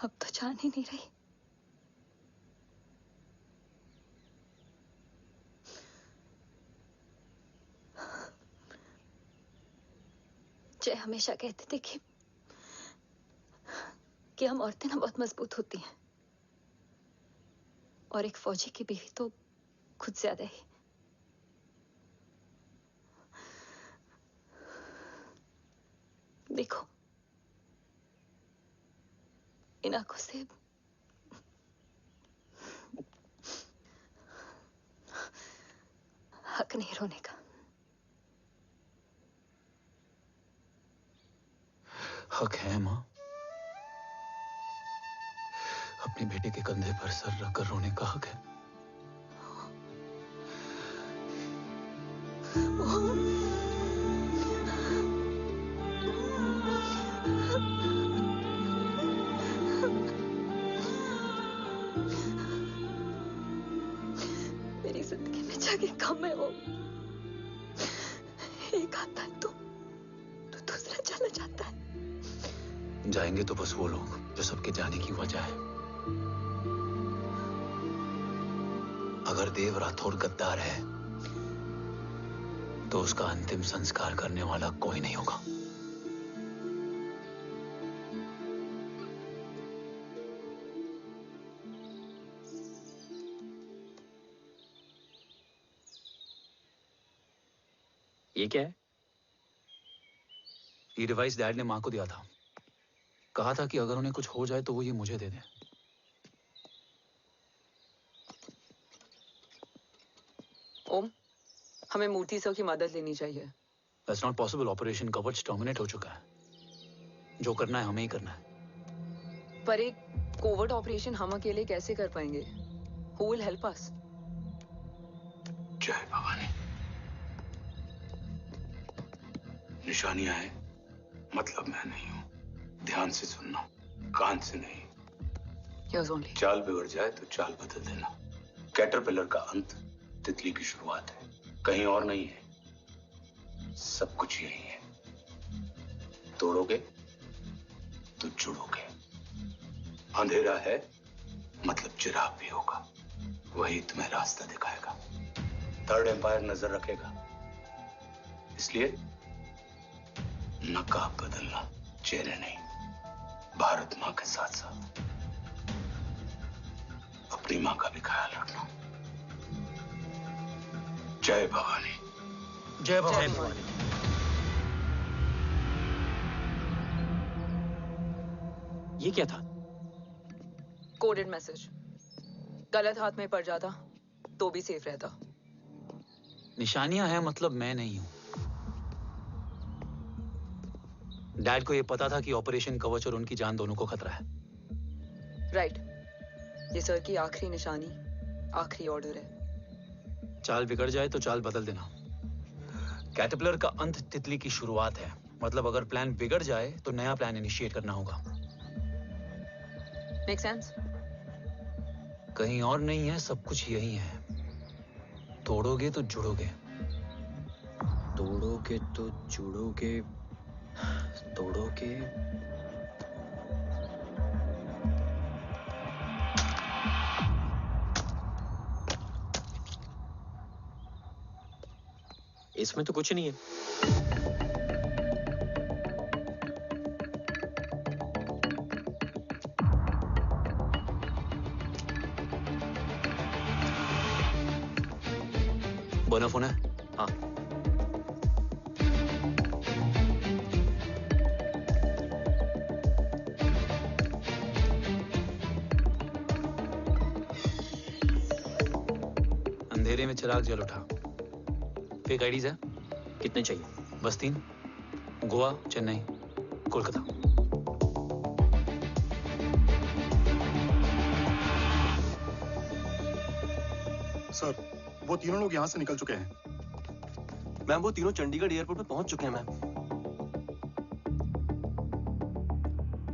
अब तो जान ही नहीं रही। जय हमेशा कहते थे कि हम औरतें ना बहुत मजबूत होती हैं और एक फौजी की बीवी तो खुद ज्यादा ही। देखो इन आंखों से हक नहीं रोने का। हक है माँ। अपने बेटे के कंधे पर सर रखकर रोने का हक है। मेरी जिंदगी में जगह कम है वो। एक आता है तो दूसरा चला जाता है। जाएंगे तो बस वो लोग जो सबके जाने की वजह है। अगर देव राठौर गद्दार है तो उसका अंतिम संस्कार करने वाला कोई नहीं होगा। ये क्या है? ये डिवाइस डैड ने मां को दिया था। कहा था कि अगर उन्हें कुछ हो जाए तो वो ये मुझे दे दें। ओम, हमें मूर्ति सर की मदद लेनी चाहिए। That's not possible. ऑपरेशन कवच टर्मिनेट हो चुका है। जो करना है हमें ही करना है। पर एक कोवर्ट ऑपरेशन हम अकेले कैसे कर पाएंगे? Who will help us? जय भवानी। निशानियां हैं, मतलब मैं नहीं हूं। ध्यान से सुनना, कान से नहीं। Yes, only. चाल बिगड़ जाए तो चाल बदल देना। कैटरपिलर का अंत तितली की शुरुआत है, कहीं और नहीं है। सब कुछ यही है। तोड़ोगे तो जुड़ोगे। अंधेरा है मतलब चिराग भी होगा, वही तुम्हें रास्ता दिखाएगा। थर्ड एम्पायर नजर रखेगा, इसलिए नकाब बदलना, चेहरे नहीं। भारत मां के साथ साथ अपनी मां का भी ख्याल रखना। जय भवानी। जय भवानी। ये क्या था? Coded message. गलत हाथ में पड़ जाता तो भी सेफ रहता। निशानियां हैं मतलब मैं नहीं हूं। डैड को यह पता था कि ऑपरेशन कवच और उनकी जान दोनों को खतरा है। राइट। ये सर की आखिरी निशानी, आखिरी ऑर्डर है। चाल बिगड़ जाए तो चाल बदल देना। कैटरपिलर का अंत तितली की शुरुआत है, मतलब अगर प्लान बिगड़ जाए तो नया प्लान इनिशिएट करना होगा। Make sense? कहीं और नहीं है, सब कुछ यही है। तोड़ोगे तो जुड़ोगे। तोड़ोगे तो जुड़ोगे। तोड़ोगे। इसमें तो कुछ नहीं है। बर्नर फोन है? हाँ। अंधेरे में चिराग जल उठा। फेक आईडीज है? कितने चाहिए? बस 3। गोवा, चेन्नई, कोलकाता। सर, वो तीनों लोग यहाँ से निकल चुके हैं। मैम वो तीनों चंडीगढ़ एयरपोर्ट पे पहुंच चुके हैं मैम।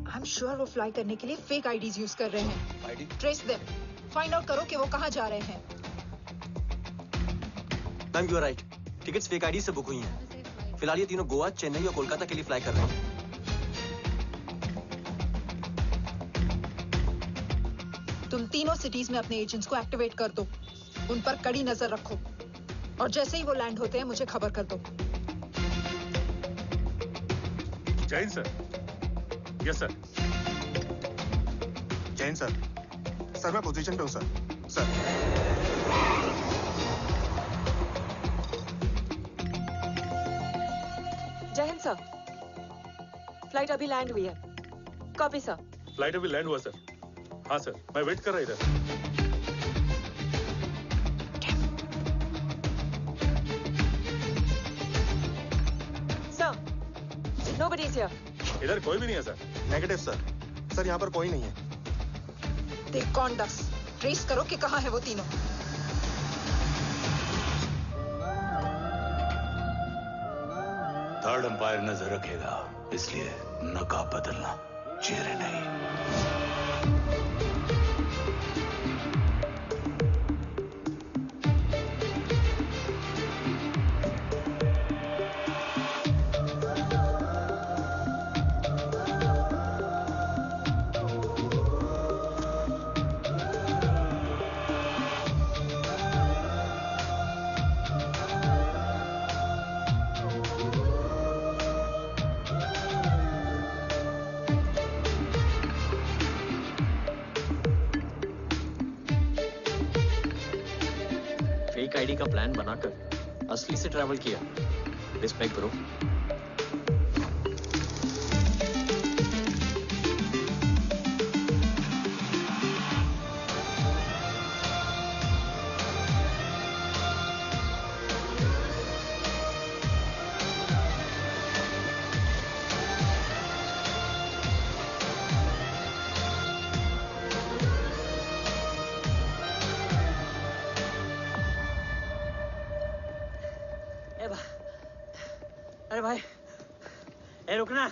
आई एम श्योर वो फ्लाई करने के लिए फेक आईडीज यूज कर रहे हैं। ID? Trace them. Find out करो कि वो कहाँ जा रहे हैं। Ma'am you are right. Tickets fake ID से बुक हुई हैं। फिलहाल ये तीनों गोवा, चेन्नई और कोलकाता के लिए फ्लाई कर रहे हैं। तुम तीनों सिटीज में अपने एजेंट्स को एक्टिवेट कर दो। उन पर कड़ी नजर रखो और जैसे ही वो लैंड होते हैं मुझे खबर कर दो। Jain sir. Yes sir. Jain sir. Sir मैं पोजीशन पे हूँ सर। सर। जय हिंद सर। फ्लाइट अभी लैंड हुई है। Copy sir. फ्लाइट अभी लैंड हुआ सर। हाँ सर, मैं वेट कर रहा इधर। Nobody is here. इधर कोई भी नहीं है सर। Negative sir. सर यहाँ पर कोई नहीं है। देख कौन दस। ट्रेस करो कि कहाँ है वो तीनों। थर्ड अंपायर नजर रखेगा, इसलिए नकाब बदलना, चेहरे नहीं। आईडी का प्लान बनाकर असली से ट्रैवल किया। Respect bro. अरे भाई, ए रुकना।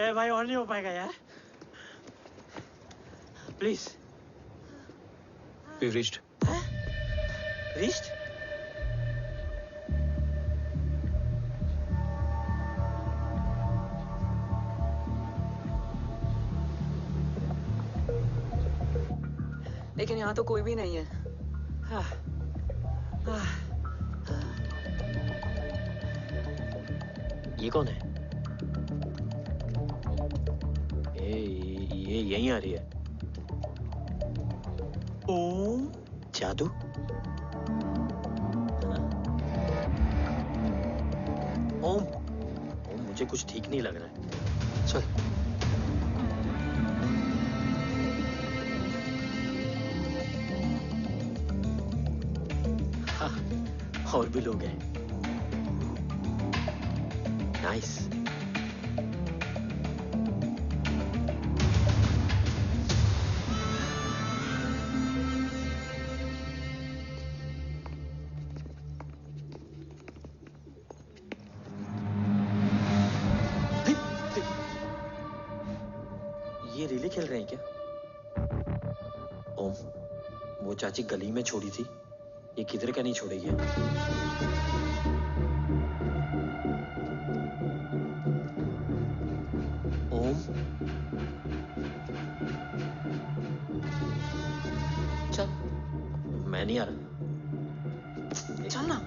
ए भाई और नहीं हो पाएगा यार। प्लीज। We've reached. Reached? लेकिन यहाँ तो कोई भी नहीं है। ये कौन है? ये यहीं आ रही है। ओम जादू? ओम मुझे कुछ ठीक नहीं लग रहा है। चल। हाँ, और भी लोग हैं। नाइस। ये रिले खेल रहे हैं क्या? ओम, वो चाची गली में छोड़ी थी, ये किधर का नहीं छोड़ेगी। ओम, चल, मैं नहीं आ रहा। चल ना।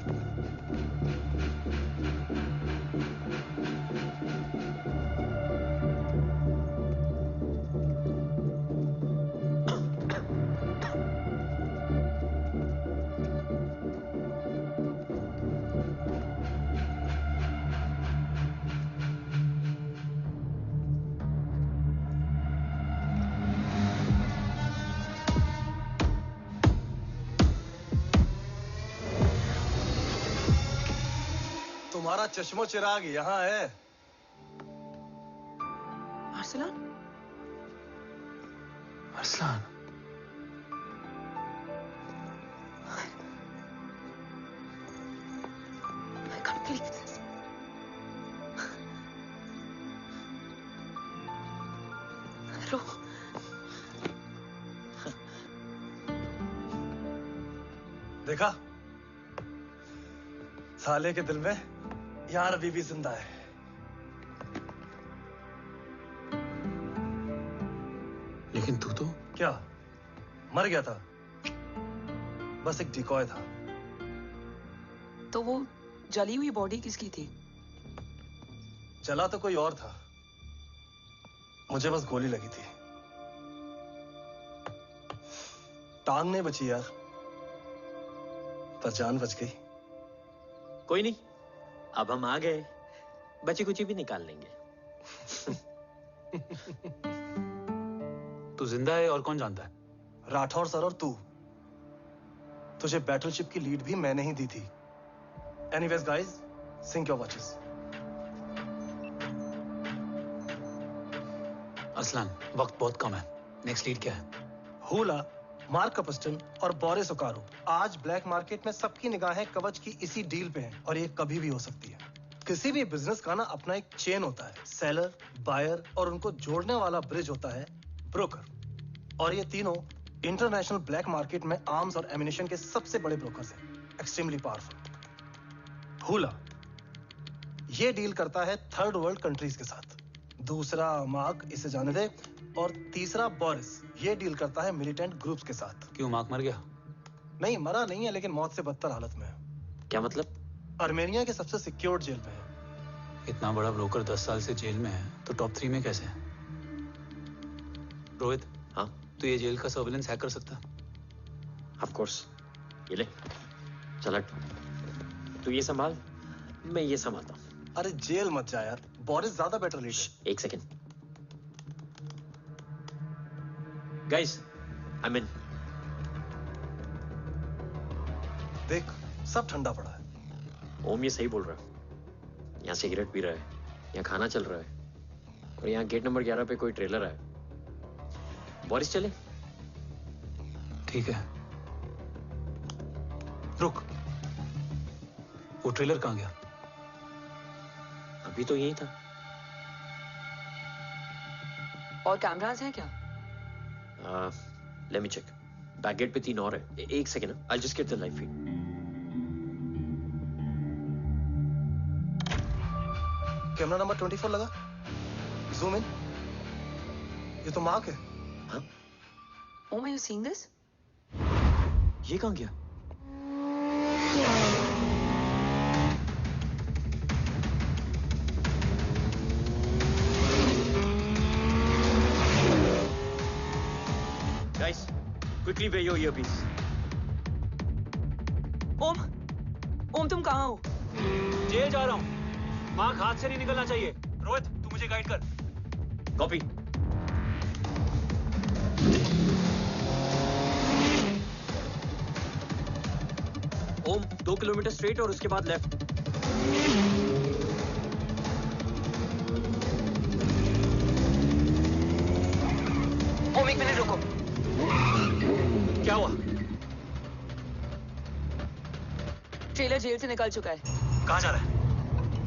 तुम्हारा चश्मो चिराग यहाँ है। Arsalan? Arsalan, I can't believe this. रो। देखा, साले के दिल में यार अभी भी जिंदा है। लेकिन तू तो क्या मर गया था? बस एक डिकॉय था। तो वो जली हुई बॉडी किसकी थी? चला तो कोई और था, मुझे बस गोली लगी थी। टांग नहीं बची यार, पर जान बच गई। कोई नहीं, अब हम आ गए, बची कुची भी निकाल लेंगे। तू जिंदा है और कौन जानता है? राठौर सर और तू। तुझे बैटलशिप की लीड भी मैंने ही दी थी। Anyways guys, sync your watches. असलान, वक्त बहुत कम है। नेक्स्ट लीड क्या है? हुला, मार्क कपस्टन और बोरिस ओकारो। आज ब्लैक मार्केट में सबकी निगाहें कवच की इसी डील पे हैं और ये कभी भी हो सकती है। किसी भी बिजनेस का ना अपना एक चेन होता है, सेलर, बायर और उनको जोड़ने वाला ब्रिज होता है ब्रोकर। और ये तीनों इंटरनेशनल ब्लैक मार्केट में आर्म्स और एमिनेशन के सबसे बड़े ब्रोकर्स हैं, एक्सट्रीमली पावरफुल। हुला ये डील करता है थर्ड वर्ल्ड कंट्रीज के साथ। दूसरा मार्क, इसे जाने दे। और तीसरा बोरिस, ये डील करता है मिलिटेंट ग्रुप्स के साथ। क्यों, मार्क मर गया? नहीं, मरा नहीं है, लेकिन मौत से बदतर हालत में है। क्या मतलब? आर्मेनिया के सबसे सिक्योर्ड जेल में है। इतना बड़ा ब्रोकर 10 साल से जेल में है, तो टॉप 3 में कैसे है? रोहित, हाँ, तो ये जेल का सर्विलेंस हैक कर सकता है? Of course. ये ले, चल हट। तू ये संभाल, मैं ये संभालता हूँ। अरे जेल मत जा यार, बोरिस ज्यादा बेटर लीडर। एक सेकेंड। गाइस, आई मीन, देख, सब ठंडा पड़ा है। ओम ये सही बोल रहा है। यहाँ सिगरेट पी रहा है, यहाँ खाना चल रहा है, और यहाँ गेट नंबर 11 पे कोई ट्रेलर है। बोरिस चले? ठीक है, रुक, वो ट्रेलर कहाँ गया? अभी तो यही था। और कैमरास हैं क्या? Let me check. Back gate पे 3 और है। एक second, I just get the live feed. Camera number 24 लगा, जूम इन। ये तो मार्क है। हाँ? Oh, are you seeing this? ये कहाँ गया? Guys, quickly wear your earpiece. ओम, तुम कहाँ हो? जेल जा रहा हूँ। मार्क हाथ से नहीं निकलना चाहिए। रोहित, तू मुझे गाइड कर। कॉपी। ओम, 2 किलोमीटर स्ट्रेट और उसके बाद लेफ्ट। ओम, 1 मिनट रुको। क्या हुआ? ट्रेलर जेल से निकल चुका है। कहाँ जा रहा है?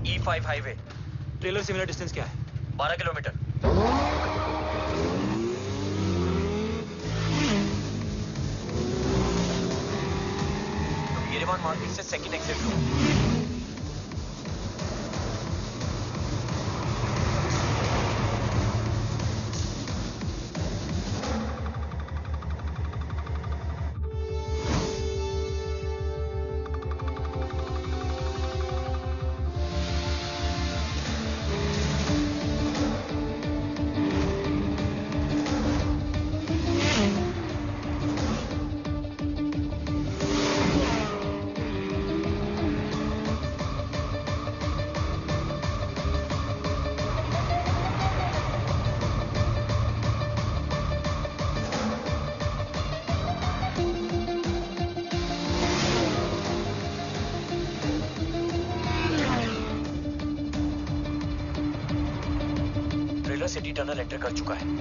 E5 highway. ट्रेलर से मेरा डिस्टेंस क्या है? 12 किलोमीटर। येरेवान मार्केट से सेकंड एक्सिट लो। न्यूक्लियर सिटी टनल एंटर कर चुका है।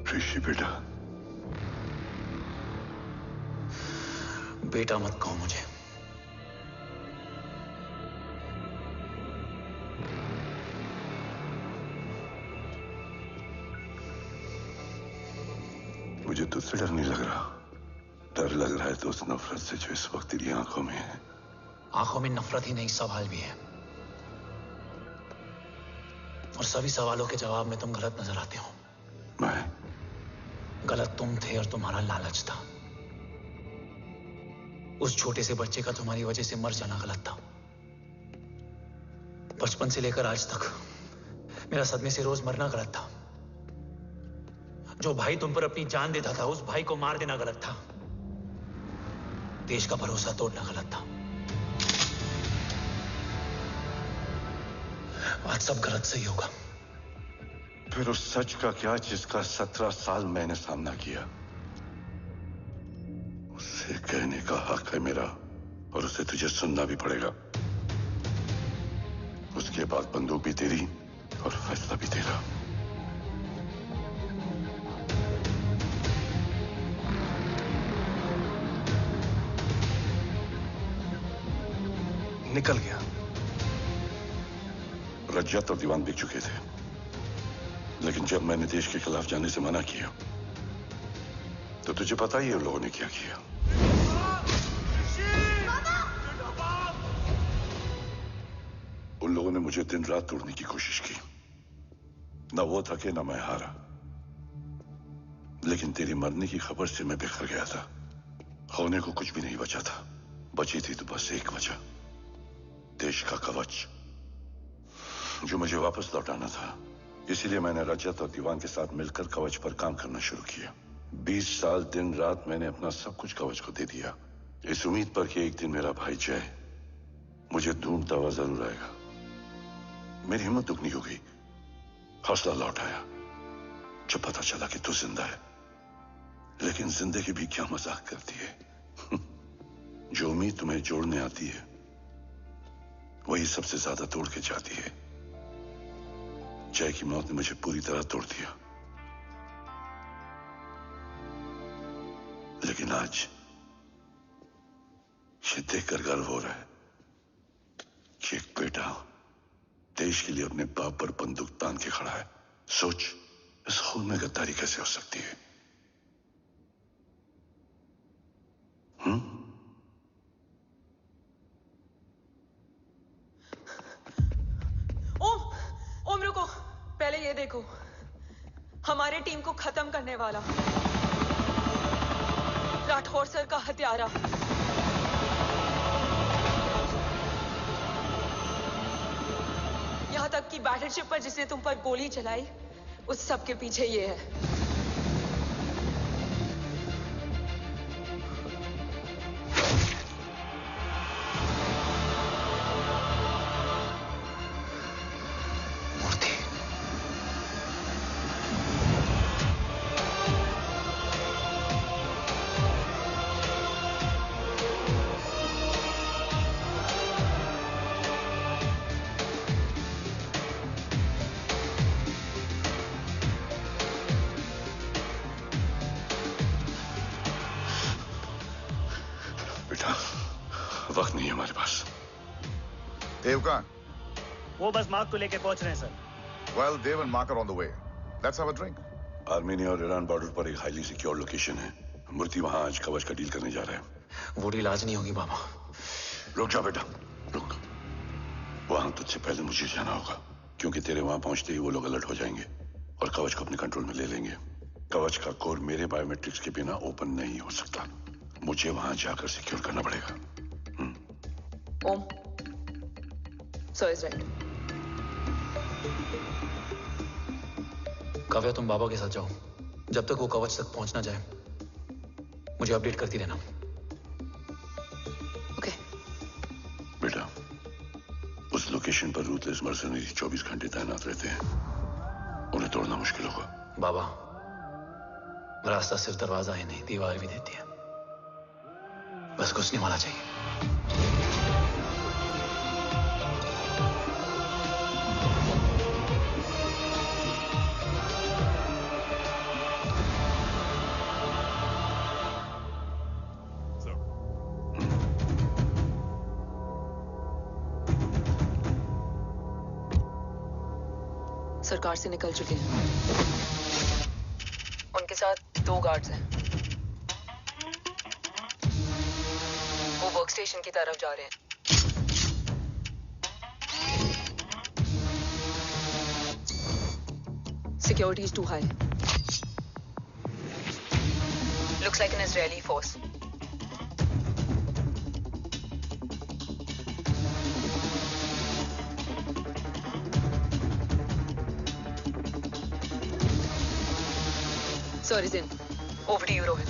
ऋषि बेटा, बेटा मत कहो मुझे। मुझे तुझसे डर नहीं लग रहा, डर लग रहा है तो उस नफरत से जो इस वक्त तेरी आंखों में है। आंखों में नफरत ही नहीं, सवाल भी है, और सभी सवालों के जवाब में तुम गलत नजर आते हो। मैं गलत तुम थे और तुम्हारा लालच था। उस छोटे से बच्चे का तुम्हारी वजह से मर जाना गलत था। बचपन से लेकर आज तक मेरा सदमे से रोज मरना गलत था। जो भाई तुम पर अपनी जान देता था, उस भाई को मार देना गलत था। देश का भरोसा तोड़ना गलत था। आज सब गलत सही होगा। फिर उस सच का क्या जिसका 17 साल मैंने सामना किया? उसे कहने का हक है मेरा, और उसे तुझे सुनना भी पड़ेगा। उसके बाद बंदूक भी तेरी और फैसला भी तेरा। निकल गया। रज्जत और दीवान बिक चुके थे, लेकिन जब मैंने देश के खिलाफ जाने से मना किया तो तुझे पता ही है उन लोगों ने क्या किया। उन लोगों ने मुझे दिन रात तोड़ने की कोशिश की। ना वो थके ना मैं हारा, लेकिन तेरी मरने की खबर से मैं बिखर गया था। होने को कुछ भी नहीं बचा था। बची थी तो बस एक वजह, देश का कवच, जो मुझे वापस लौटाना था। इसीलिए मैंने रजत और दीवान के साथ मिलकर कवच पर काम करना शुरू किया। 20 साल दिन रात मैंने अपना सब कुछ कवच को दे दिया, इस उम्मीद पर कि एक दिन मेरा भाई जय मुझे ढूंढता हुआ जरूर आएगा। मेरी हिम्मत दुगनी हो गई, हौसला लौट आया जब पता चला कि तू जिंदा है। लेकिन जिंदगी भी क्या मजाक करती है। जो उम्मीद तुम्हें जोड़ने आती है वही सबसे ज्यादा तोड़ के जाती है। जय की मौत ने मुझे पूरी तरह तोड़ दिया, लेकिन आज ये देखकर गर्व हो रहा है कि एक बेटा देश के लिए अपने बाप पर बंदूक तान के खड़ा है। सोच, इस खून में गद्दारी कैसे हो सकती है? ओम रुको, पहले ये देखो, हमारे टीम को खत्म करने वाला राठौर सर का हत्यारा। यहां तक कि बैटलशिप पर जिसने तुम पर गोली चलाई, उस सब के पीछे ये है। वक्त नहीं है हमारे पास। देव कहाँ? वो बस मार्क को लेके पहुंच रहे हैं sir. Well, Dev and Mark are on the way. Let's have a drink. Armenia और ईरान बॉर्डर पर एक हाईली सिक्योर लोकेशन है। मूर्ति वहां आज कवच का डील करने जा रहे हैं। वो डील आज नहीं होगी बाबा। रुक जा बेटा, रुक। वहां तुझसे पहले मुझे जाना होगा, क्योंकि तेरे वहां पहुंचते ही वो लोग अलर्ट हो जाएंगे और कवच को अपने कंट्रोल में ले लेंगे। कवच का कोर मेरे बायोमेट्रिक्स के बिना ओपन नहीं हो सकता। मुझे वहां जाकर सिक्योर करना पड़ेगा। ओम, सर इज राइट। काव्या, तुम बाबा के साथ जाओ। जब तक वो कवच तक पहुंच ना जाए मुझे अपडेट करती रहना। ओके। बेटा, उस लोकेशन पर रूथलेस मर्सनरी 24 घंटे तैनात रहते हैं। उन्हें तोड़ना मुश्किल होगा। बाबा, रास्ता सिर्फ दरवाजा ही नहीं, दीवार भी देती है। बस घुसने वाला चाहिए। सरकार से निकल चुके हैं। उनके साथ 2 गार्ड्स हैं। वो वर्क स्टेशन की तरफ जा रहे हैं। Security is too high. Looks like an Israeli force. Sir is in. Over to you, Rohit.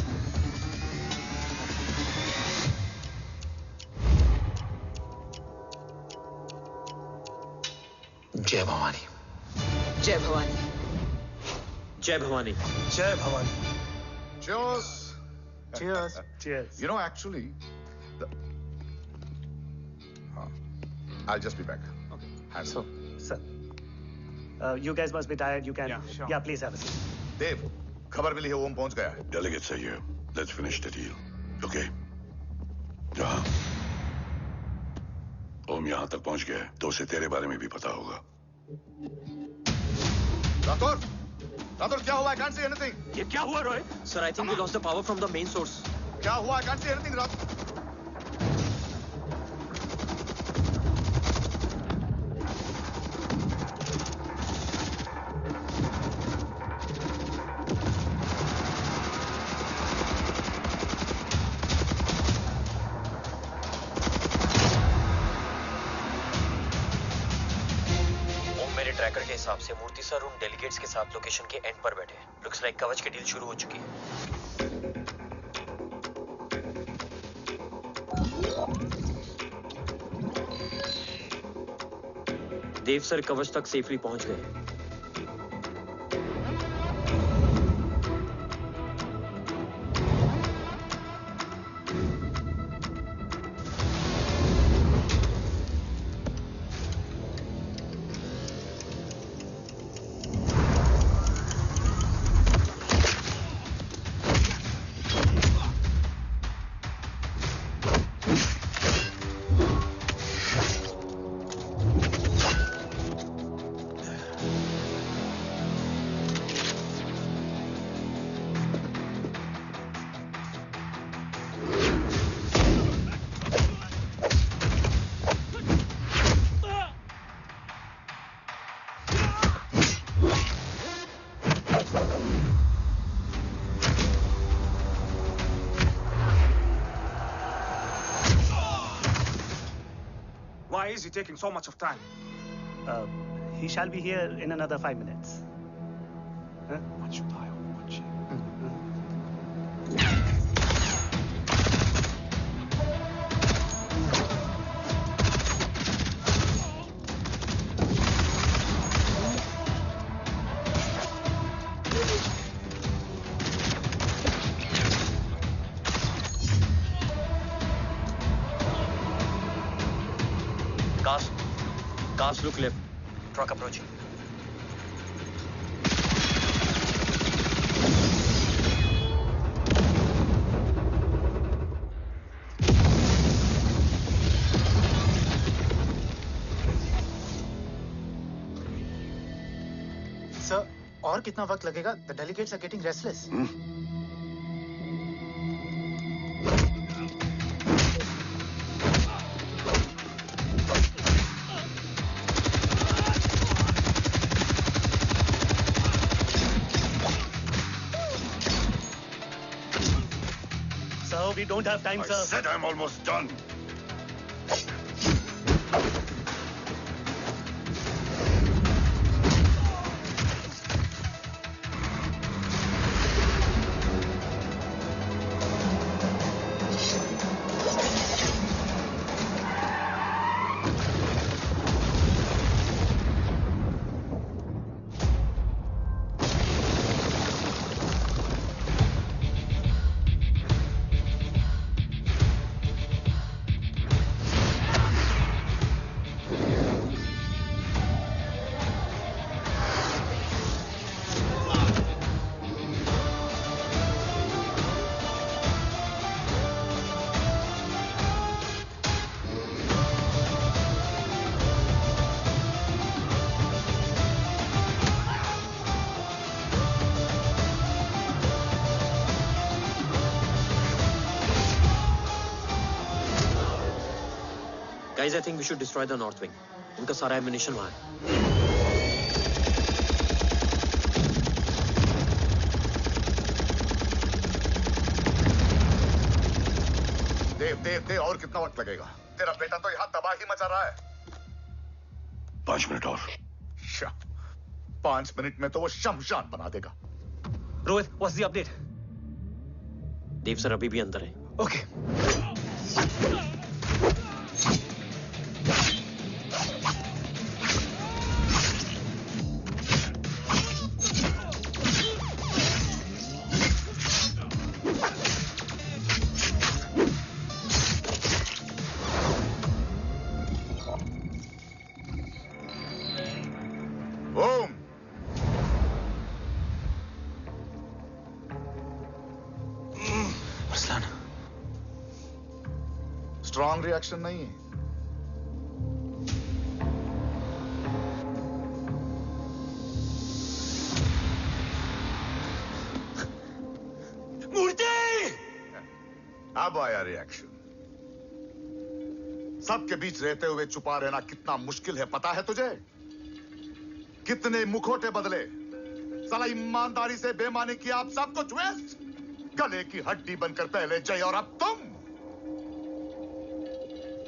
जय भवानी। जय भवानी। जय भवानी। जय Bhavani. Cheers. Cheers. Cheers. You know, actually, I'll just be back. Okay. Hands So, sir, you guys must be tired. You can. Yeah, sure. Yeah, please have a seat. देव, खबर मिली है ओम पहुंच गया है। डेलीगेट सही है। Let's finish the deal. Okay. जहां ओम यहां तक पहुंच गया है तो उसे तेरे बारे में भी पता होगा। राठौर, राठौर क्या हुआ? I can't see anything. ये क्या हुआ Rohit? Sir, I think we lost the power from the main source. क्या हुआ? I can't see anything, Rathore. Tracker के हिसाब से मूर्ति सर उन डेलीगेट्स के साथ लोकेशन के एंड पर बैठे हैं। लुक्स लाइक कवच की डील शुरू हो चुकी है। देव सर कवच तक सेफली पहुंच गए। Why is he taking so much of time? He shall be here in another 5 minutes. Huh? What should I watch? Cars look left. Truck approaching. Sir, और कितना वक्त लगेगा? The delegates are getting restless. We don't have time, sir. I said I'm almost done. Guys, I think we should destroy the North Wing. उनका सारा ammunition वहाँ है। देव और कितना वक्त लगेगा? तेरा बेटा तो यहाँ तबाही मचा रहा है। 5 मिनट और। 5 मिनट में तो वो शमशान बना देगा। Rohit, what's the update? Dev sir अभी भी अंदर है। Okay. स्ट्रॉन्ग रिएक्शन नहीं है। मूर्ति! अब आया रिएक्शन। सबके बीच रहते हुए छुपा रहना कितना मुश्किल है पता है तुझे? कितने मुखौटे बदले, साला ईमानदारी से बेमानी किया आप सब कुछ वेस्ट। गले की हड्डी बनकर पहले जय और अब तुम।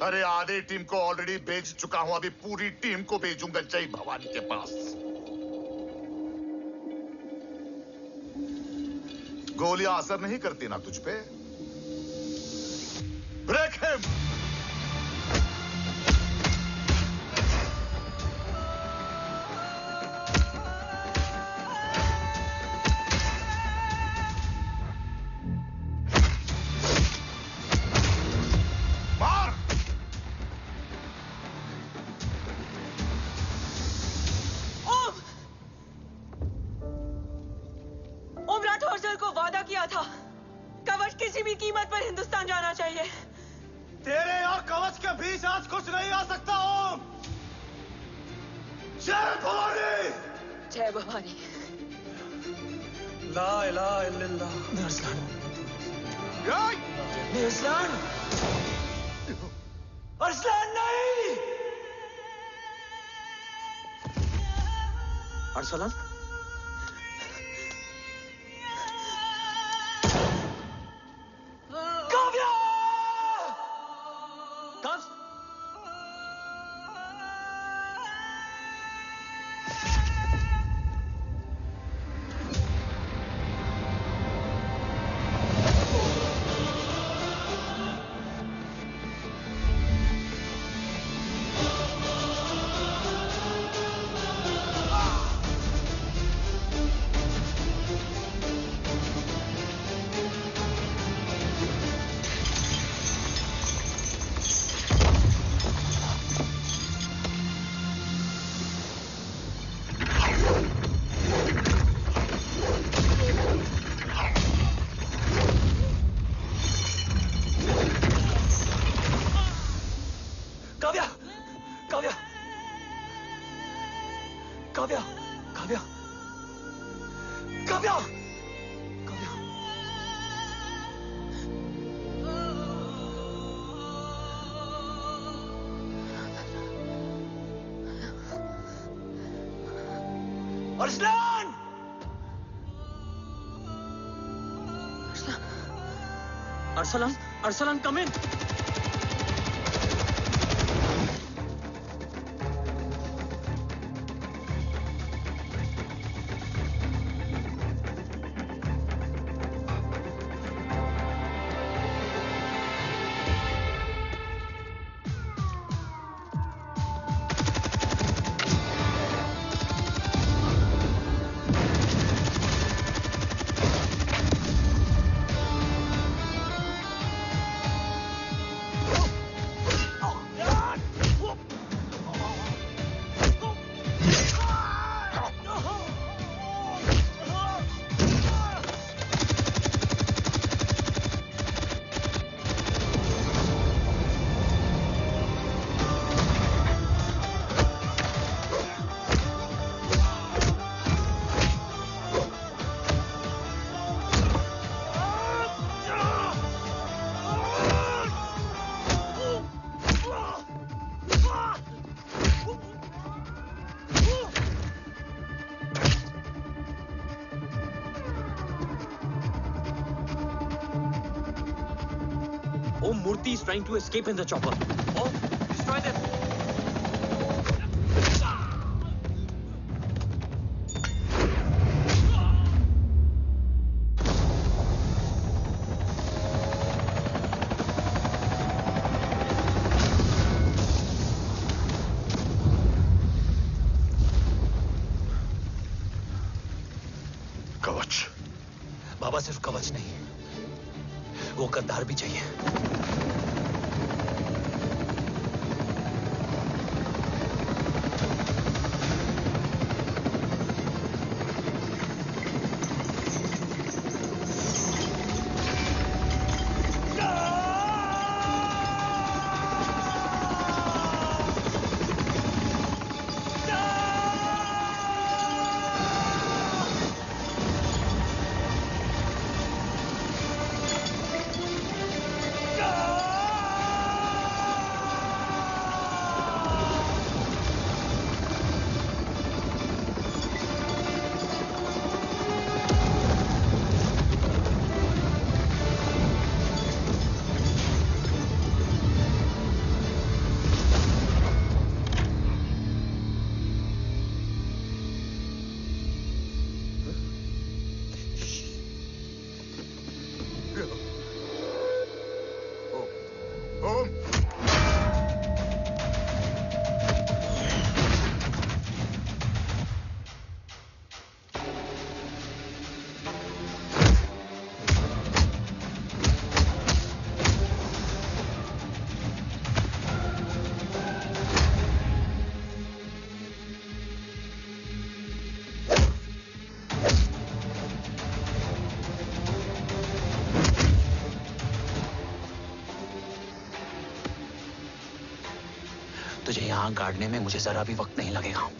अरे आधे टीम को ऑलरेडी भेज चुका हूं, अभी पूरी टीम को भेजूंगा जय भवानी के पास। गोलियां असर नहीं करती ना तुझ पे? Break him! तेरे और कवच के बीच आज कुछ नहीं आ सकता ओम। जय भवानी। जय भवानी। ला इलाहा इल्लल्लाह। अरसलान। अरसलान। अरसलान नहीं। Arsalan? Arsalan! Arsalan, Arsalan, come in. Murthy is trying to escape in the chopper. Oh, destroy them. कवच। बाबा सिर्फ कवच नहीं, वो गद्दार भी चाहिए। आंख गाड़ने में मुझे जरा भी वक्त नहीं लगेगा,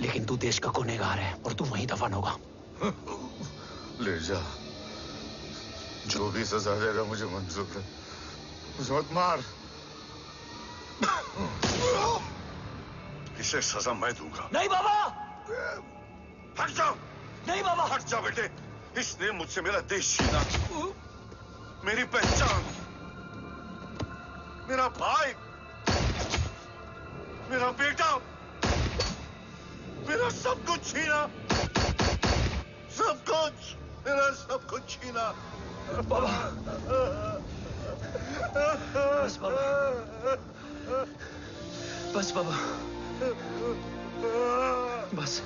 लेकिन तू देश का गुनहगार है और तू वहीं दफन होगा। ले जा, जो भी सजा देगा मुझे मंजूर है, मुझे मत मार। इसे सजा मैं दूंगा। नहीं बाबा, हट जाओ। नहीं बाबा, हट जा बेटे। इसने मुझसे मेरा देश छीना, मेरी पहचान, मेरा भाई, मेरा बेटा, मेरा सब कुछ छीना, सब कुछ, मेरा सब कुछ छीना। बाबा, बस बाबा, बस बाबा, बस।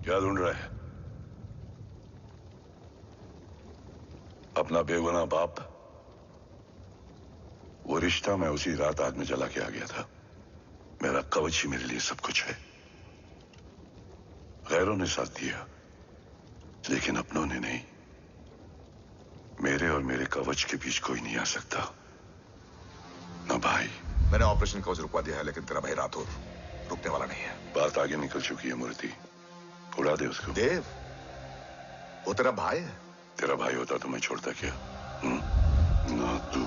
क्या ढूंढ रहा है? अपना बेगुनाह बाप। वो रिश्ता मैं उसी रात आग में जला के आ गया था। मेरा कवच ही मेरे लिए सब कुछ है। गैरों ने साथ दिया, लेकिन अपनों ने नहीं। मेरे और मेरे कवच के बीच कोई नहीं आ सकता। ना भाई। मैंने ऑपरेशन कवच रुकवा दिया है, लेकिन तेरा भाई राठौर रुकने वाला नहीं है। बात आगे निकल चुकी है मूर्ति, उड़ा दे उसको। देव, वो तेरा भाई है। तेरा भाई होता तो मैं छोड़ता क्या? ना तू।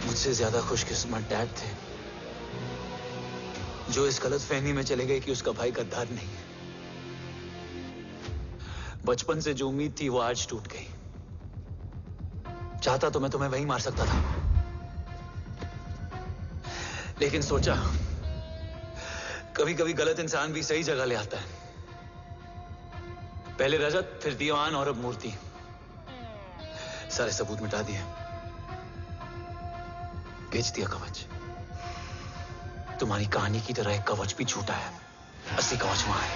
मुझसे ज्यादा खुशकिस्मत डैड थे, जो इस गलतफहमी में चले गए कि उसका भाई गद्दार नहीं है। बचपन से जो उम्मीद थी वो आज टूट गई। चाहता तो मैं तुम्हें वहीं मार सकता था, लेकिन सोचा कभी कभी गलत इंसान भी सही जगह ले आता है। पहले रजत, फिर दीवान और अब मूर्ति। सारे सबूत मिटा दिए, बेच दिया कवच। तुम्हारी कहानी की तरह एक कवच भी झूठा है, असली कवच वहां है।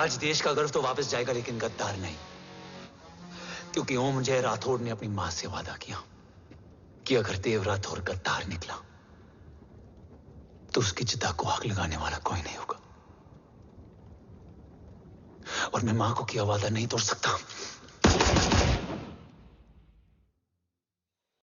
आज देश का गर्व तो वापस जाएगा, लेकिन गद्दार नहीं, क्योंकि ओम जय राठौड़ ने अपनी मां से वादा किया कि अगर देव राठौड़ गद्दार निकला तो उसकी चिता को आग लगाने वाला कोई नहीं होगा। और मैं मां को किया वादा नहीं तोड़ सकता।